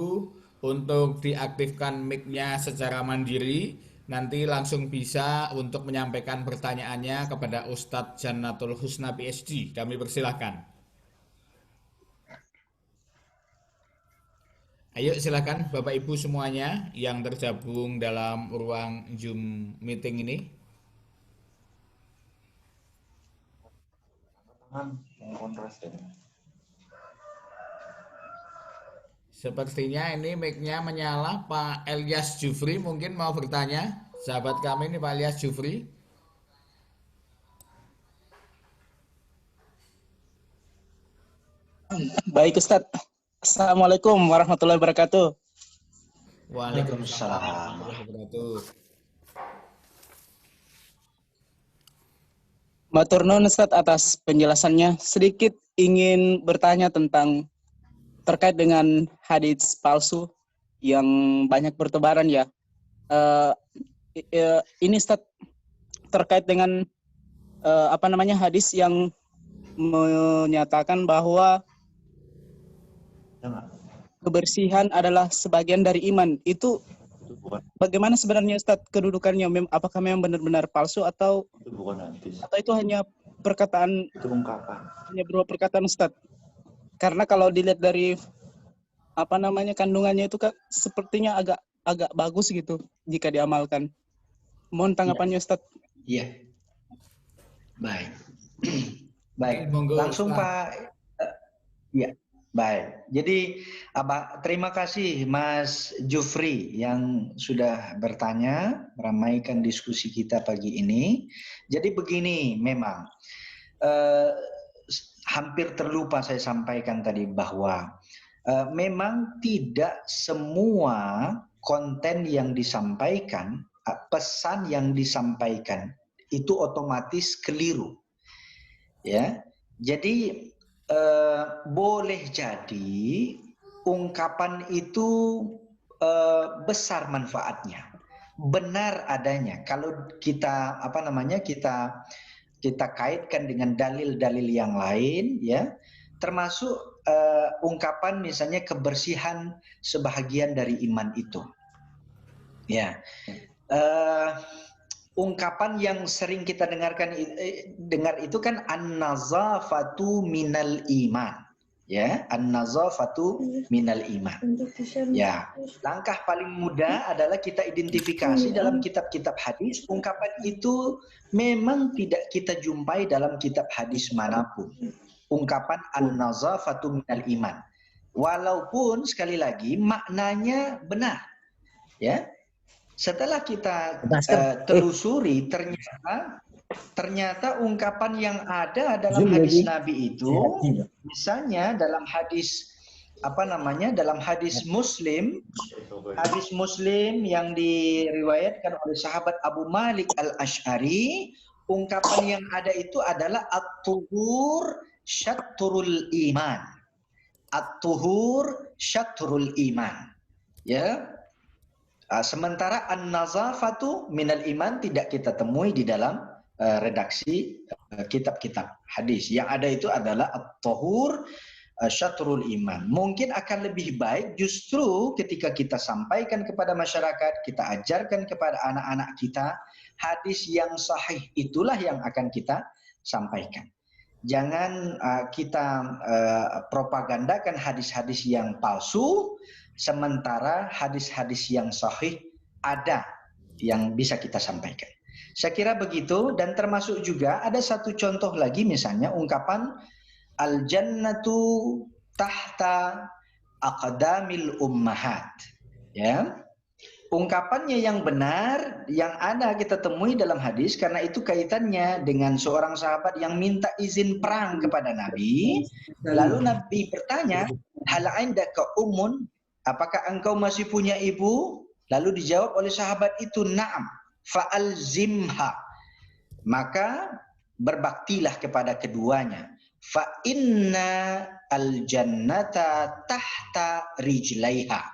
untuk diaktifkan mic-nya secara mandiri. Nanti langsung bisa untuk menyampaikan pertanyaannya kepada Ustadz Jannatul Husna PhD. Kami persilahkan. Ayo silakan Bapak Ibu semuanya yang tergabung dalam ruang Zoom meeting ini. Sepertinya ini mic-nya menyala. Pak Elias Jufri mungkin mau bertanya. Sahabat kami ini Pak Elias Jufri. Baik Ustadz. Assalamualaikum warahmatullahi wabarakatuh. Waalaikumsalam warahmatullahi wabarakatuh. Matur nuwun Ustadz atas penjelasannya. Sedikit ingin bertanya tentang terkait dengan hadis palsu yang banyak bertebaran ya. Ini Ustadz terkait dengan hadis yang menyatakan bahwa kebersihan adalah sebagian dari iman. Itu bagaimana sebenarnya Ustadz kedudukannya? Apakah memang benar-benar palsu atau itu hanya perkataan? Itu ungkapan. Hanya berupa perkataan Ustadz. Karena kalau dilihat dari kandungannya itu sepertinya agak bagus gitu jika diamalkan. Mohon tanggapannya Ustadz. Iya. Baik. Baik. Langsung Pak. Ya. Baik, jadi terima kasih Mas Jufri yang sudah bertanya, meramaikan diskusi kita pagi ini. Jadi begini, memang hampir terlupa saya sampaikan tadi bahwa memang tidak semua konten yang disampaikan, pesan yang disampaikan itu otomatis keliru. Ya, jadi boleh jadi ungkapan itu besar manfaatnya, benar adanya. Kalau kita kita kaitkan dengan dalil-dalil yang lain, ya, termasuk ungkapan misalnya kebersihan sebahagian dari iman itu, ya. Ungkapan yang sering kita dengar itu kan an-nazafatu minal iman, ya, an-nazafatu minal iman. Ya, langkah paling mudah adalah kita identifikasi dalam kitab-kitab hadis. Ungkapan itu memang tidak kita jumpai dalam kitab hadis manapun. Ungkapan an-nazafatu minal iman. Walaupun sekali lagi maknanya benar, ya. Setelah kita telusuri, ternyata ungkapan yang ada dalam hadis Nabi itu, misalnya dalam hadis dalam hadis Muslim yang diriwayatkan oleh sahabat Abu Malik Al-Asy'ari, ungkapan yang ada itu adalah at-tuhur syatrul iman. At-tuhur syatrul iman. Ya. Sementara an-nazafatu minal iman tidak kita temui di dalam redaksi kitab-kitab hadis. Yang ada itu adalah at-tahur syatrul iman. Mungkin akan lebih baik justru ketika kita sampaikan kepada masyarakat, kita ajarkan kepada anak-anak kita, hadis yang sahih itulah yang akan kita sampaikan. Jangan kita propagandakan hadis-hadis yang palsu, sementara hadis-hadis yang sahih ada yang bisa kita sampaikan. Saya kira begitu, dan termasuk juga ada satu contoh lagi, misalnya ungkapan al-jannatu tahta aqdamil ummahat. Ya. Ungkapannya yang benar yang ada kita temui dalam hadis, karena itu kaitannya dengan seorang sahabat yang minta izin perang kepada Nabi. Lalu Nabi bertanya, hal indaka ummun? Apakah engkau masih punya ibu? Lalu dijawab oleh sahabat itu, na'am, fa'alzimha. Maka berbaktilah kepada keduanya. Fa inna al-jannata tahta rijlaiha.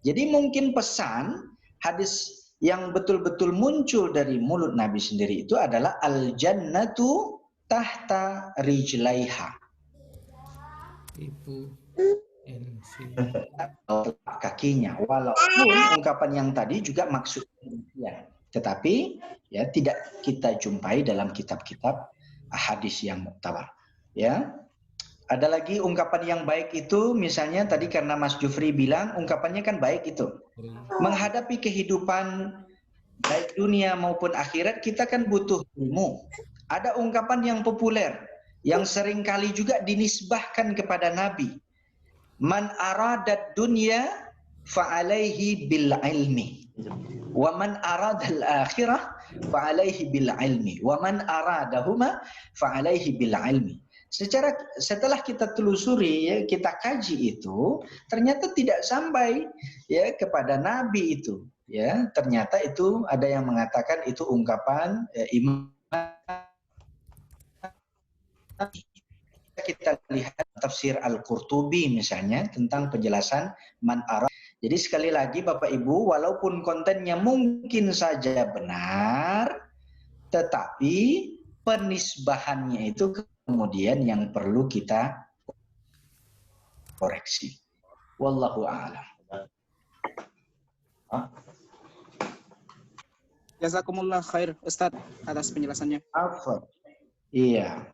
Jadi mungkin pesan hadis yang betul-betul muncul dari mulut Nabi sendiri itu adalah al-jannatu tahta rijlaiha. Ibu kakinya, walaupun ungkapan yang tadi juga maksudnya demikian, tetapi ya tidak kita jumpai dalam kitab-kitab hadis yang muktabar. Ya, ada lagi ungkapan yang baik itu, misalnya tadi karena Mas Jufri bilang ungkapannya kan baik itu, menghadapi kehidupan baik dunia maupun akhirat kita kan butuh ilmu. Ada ungkapan yang populer yang seringkali juga dinisbahkan kepada Nabi. Man aradat dunya fa'alaihi bil ilmi wa man aradal akhirah fa'alaihi bil ilmi wa man aradahuma fa'alaihi bil ilmi. Setelah kita telusuri, ya, kita kaji itu, ternyata tidak sampai ya kepada Nabi itu, ya. Ternyata itu ada yang mengatakan itu ungkapan imam. Kita lihat tafsir Al-Qurtubi misalnya tentang penjelasan man arad. Jadi sekali lagi Bapak Ibu, walaupun kontennya mungkin saja benar, tetapi penisbahannya itu kemudian yang perlu kita koreksi. Wallahu a'lam. Jazakumullah khair Ustadz atas penjelasannya. Afwan. Iya.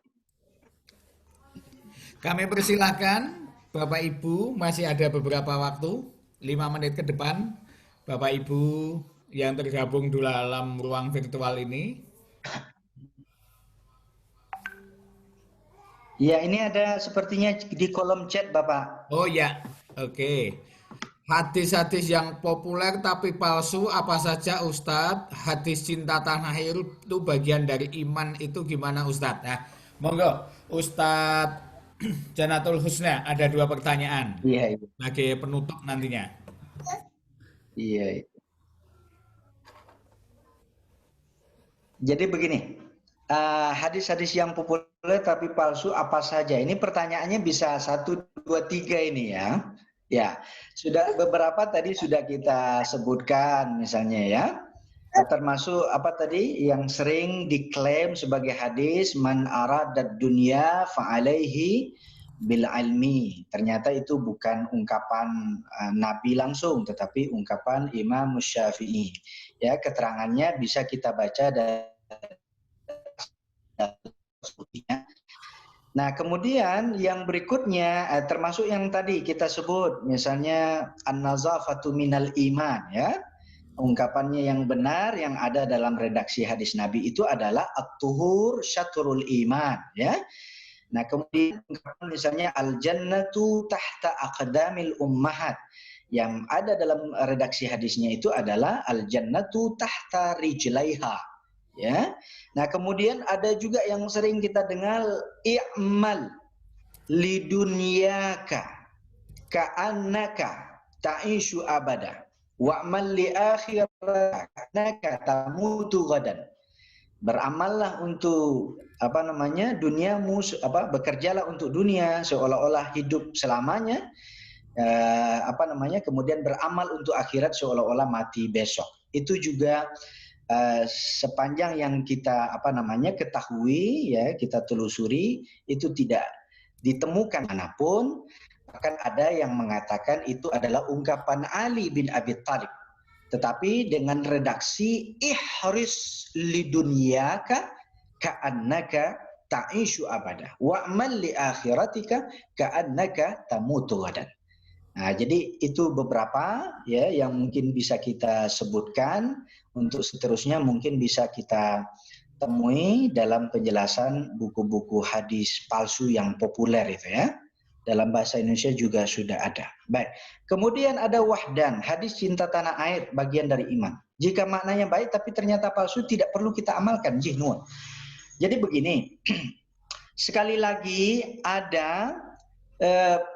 Kami persilahkan Bapak Ibu, masih ada beberapa waktu, 5 menit ke depan, Bapak Ibu yang tergabung di dalam ruang virtual ini. Ya, ini ada sepertinya di kolom chat Bapak. Oh ya, oke. Hadis-hadis yang populer tapi palsu apa saja Ustadz? Hadis cinta tanah air itu bagian dari iman itu gimana Ustadz? Nah, monggo Ustadz Janatul Husna, ada 2 pertanyaan. Iya. Sebagai penutup nantinya. Iya. Jadi begini, hadis-hadis yang populer boleh tapi palsu apa saja? Ini pertanyaannya bisa 1, 2, 3 ini ya. Ya, sudah beberapa tadi sudah kita sebutkan misalnya ya. Termasuk apa tadi yang sering diklaim sebagai hadis man aradad dunya fa'alaihi bil ilmi. Ternyata itu bukan ungkapan Nabi langsung tetapi ungkapan Imam Syafi'i. Ya, keterangannya bisa kita baca dari Nah, kemudian yang berikutnya termasuk yang tadi kita sebut misalnya an-nazafatu minal iman ya. Ungkapannya yang benar yang ada dalam redaksi hadis Nabi itu adalah at-tuhur syatrul iman ya. Nah, kemudian ungkapan misalnya al-jannatu tahta aqdamil ummahat. Yang ada dalam redaksi hadisnya itu adalah al-jannatu tahta rijlaiha ya. Nah, kemudian ada juga yang sering kita dengar i'mal lidunyaka ka'annaka ta'ishu abada wa'mal li akhiratka tamutu ghadan. Beramallah untuk duniamu, bekerjalah untuk dunia seolah-olah hidup selamanya, kemudian beramal untuk akhirat seolah-olah mati besok. Itu juga sepanjang yang kita ketahui ya, kita telusuri itu tidak ditemukan manapun. Bahkan ada yang mengatakan itu adalah ungkapan Ali bin Abi Thalib, tetapi dengan redaksi ihris lidunyaka ka'annaka ta'ishu abada wa'mal li akhiratika ka'annaka tamutu ghadan. Nah, jadi itu beberapa ya yang mungkin bisa kita sebutkan. Untuk seterusnya mungkin bisa kita temui dalam penjelasan buku-buku hadis palsu yang populer itu ya. Dalam bahasa Indonesia juga sudah ada. Baik. Kemudian ada wahdan, hadis cinta tanah air, bagian dari iman. Jika maknanya baik tapi ternyata palsu, tidak perlu kita amalkan. Jihnun. Jadi begini, sekali lagi ada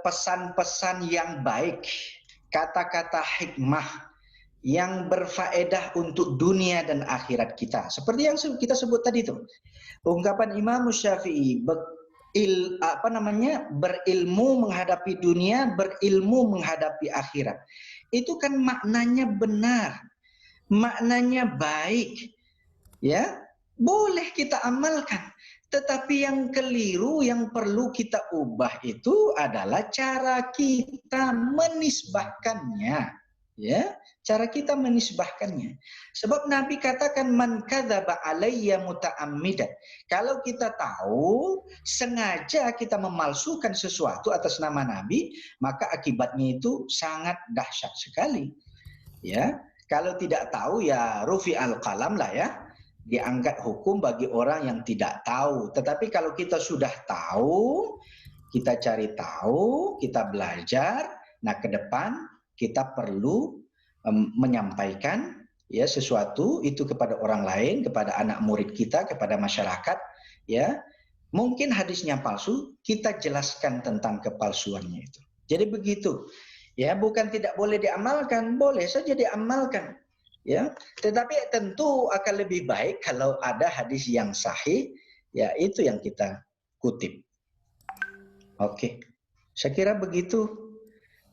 pesan-pesan yang baik, kata-kata hikmah yang berfaedah untuk dunia dan akhirat kita. Seperti yang kita sebut tadi itu. Ungkapan Imam Syafi'i, berilmu menghadapi dunia, berilmu menghadapi akhirat. Itu kan maknanya benar, maknanya baik. Ya, boleh kita amalkan. Tetapi yang keliru, yang perlu kita ubah itu adalah cara kita menisbahkannya. Ya, cara kita menisbahkannya. Sebab Nabi katakan man kadzaba alayya muta'ammidan. Kalau kita tahu sengaja kita memalsukan sesuatu atas nama Nabi, maka akibatnya itu sangat dahsyat sekali. Ya, kalau tidak tahu ya rufi al-qalam lah ya. Diangkat hukum bagi orang yang tidak tahu. Tetapi kalau kita sudah tahu, kita cari tahu, kita belajar, nah ke depan kita perlu menyampaikan ya sesuatu itu kepada orang lain, kepada anak murid kita, kepada masyarakat ya. Mungkin hadisnya palsu, kita jelaskan tentang kepalsuannya itu. Jadi begitu. Ya, bukan tidak boleh diamalkan, boleh saja diamalkan. Ya, tetapi tentu akan lebih baik kalau ada hadis yang sahih, ya itu yang kita kutip. Oke, saya kira begitu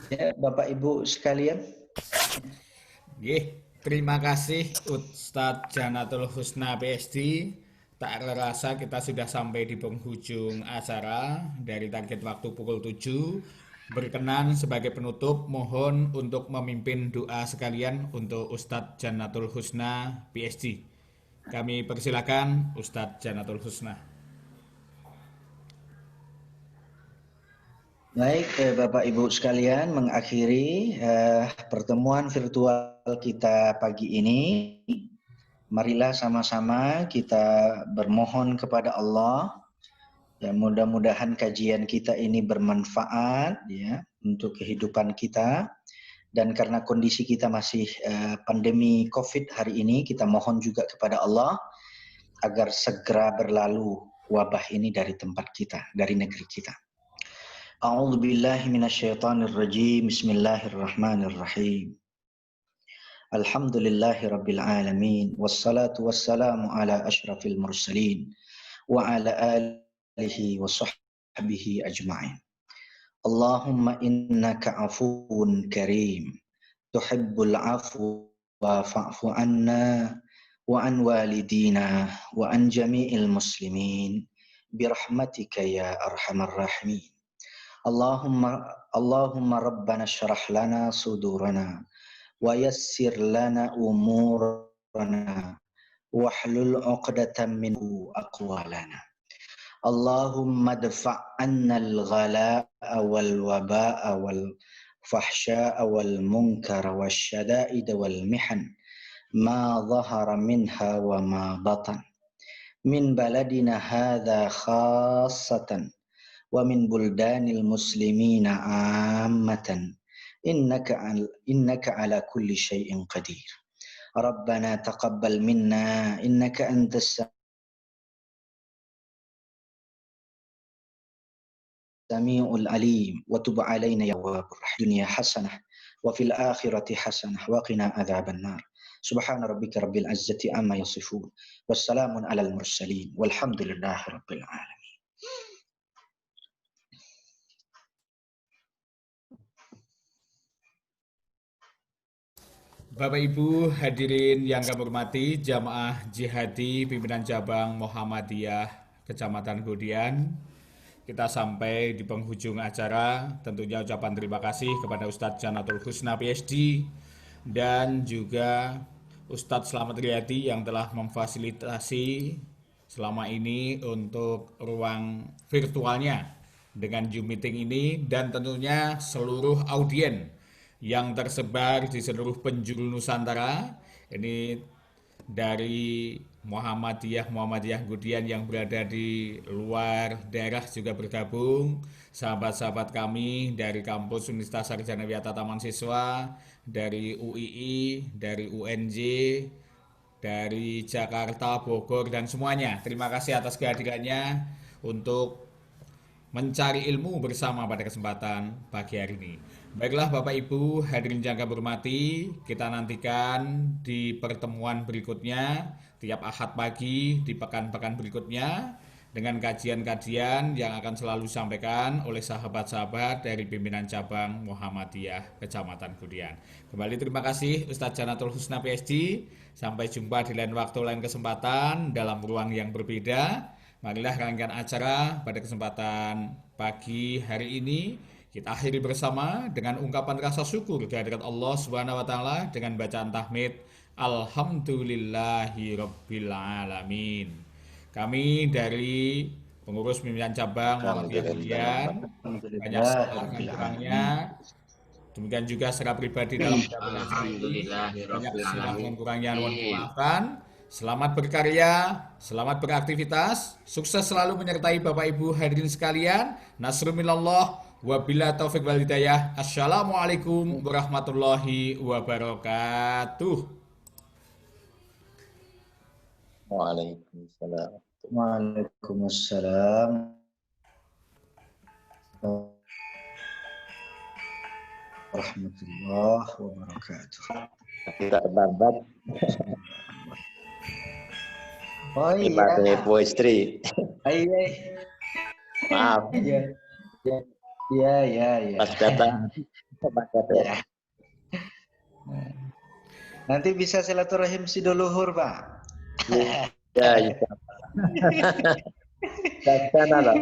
ya Bapak Ibu sekalian. Terima kasih Ustadz Janatul Husna PhD. Tak terasa kita sudah sampai di penghujung acara dari target waktu pukul 7. Berkenan sebagai penutup, mohon untuk memimpin doa sekalian untuk Ustadz Janatul Husna PhD. Kami persilakan Ustadz Janatul Husna. Baik, Bapak Ibu sekalian, mengakhiri pertemuan virtual kita pagi ini. Marilah sama-sama kita bermohon kepada Allah. Ya, mudah-mudahan kajian kita ini bermanfaat ya untuk kehidupan kita, dan karena kondisi kita masih pandemi Covid hari ini, kita mohon juga kepada Allah agar segera berlalu wabah ini dari tempat kita, dari negeri kita. A'udzubillahi minasyaitonirrajim. Bismillahirrahmanirrahim. Alhamdulillahirabbil alamin wassalatu wassalamu ala asyrafil mursalin wa ala alihi alihi wa sahbihi ajma'in. Allahumma innaka afuwun karim, tuhibbul afwa fa'fu anna wa an walidina wa an jami'il muslimin birahmatika ya arhamar rahimin. Allahumma rabbana syrah lana sudurana wa yassir lana umurana wahlul 'uqdatam minhu aqwalana. Allahumma dfa' 'anna al-ghala'a wal waba'a wal fahsya'a wal munkara wasyada'ida wal mihan ma dhahara minha wa ma batan min baladina hadza khassatan wa min buldanil muslimina ammatan innaka ala kulli syai'in qadir. Rabbana taqabbal minna innaka antas samiul alim wa tub alaina ya tawwabur rahim. Dunya hasanah wa fil akhirati hasanah wa qina adzaban nar. Subhana rabbika rabbil izzati amma yasifun. Wassalamun alal mursalin walhamdulillahi rabbil alamin. Bapak Ibu hadirin yang kami hormati, jamaah jihadi pimpinan cabang Muhammadiyah Kecamatan Godian. Kita sampai di penghujung acara. Tentunya ucapan terima kasih kepada Ustadz Janatul Husna PhD dan juga Ustadz Slamet Riyadi yang telah memfasilitasi selama ini untuk ruang virtualnya dengan Zoom meeting ini, dan tentunya seluruh audien yang tersebar di seluruh penjuru Nusantara. Ini dari Muhammadiyah Godian yang berada di luar daerah juga bergabung, sahabat-sahabat kami dari kampus Universitas Sarjana Wiyata Taman Siswa, dari UII, dari UNJ, dari Jakarta, Bogor, dan semuanya. Terima kasih atas kehadirannya untuk mencari ilmu bersama pada kesempatan pagi hari ini. Baiklah Bapak Ibu hadirin yang kami hormati, kita nantikan di pertemuan berikutnya tiap Ahad pagi di pekan-pekan berikutnya dengan kajian-kajian yang akan selalu disampaikan oleh sahabat-sahabat dari pimpinan cabang Muhammadiyah Kecamatan Godian. Kembali terima kasih Ustadz Janatul Husna PhD. Sampai jumpa di lain waktu, lain kesempatan dalam ruang yang berbeda. Marilah rangkaian acara pada kesempatan pagi hari ini kita akhiri bersama dengan ungkapan rasa syukur kehadirat Allah Subhanahu wa taala dengan bacaan tahmid Alhamdulillahirabbil alamin. Kami dari pengurus pimpinan cabang Muhammadiyah Godian banyak salah dan kurangnya. Demikian juga secara pribadi dalam banyak salah dan kurangnya mohon dimaafkan. Selamat berkarya, selamat beraktivitas, sukses selalu menyertai Bapak Ibu hadirin sekalian. Nasrul minallah, wabillahi taufiq wal hidayah. Assalamualaikum warahmatullahi wabarakatuh. Waalaikumsalam. Waalaikumsalam. Warahmatullahi wabarakatuh. Tidak terlambat. Oh iya. Pakai poetry. Iya. Maaf. Iya. Pas datang. Ya. Nanti bisa silaturahim sidoluhur, Pak. Ya. Sana lah.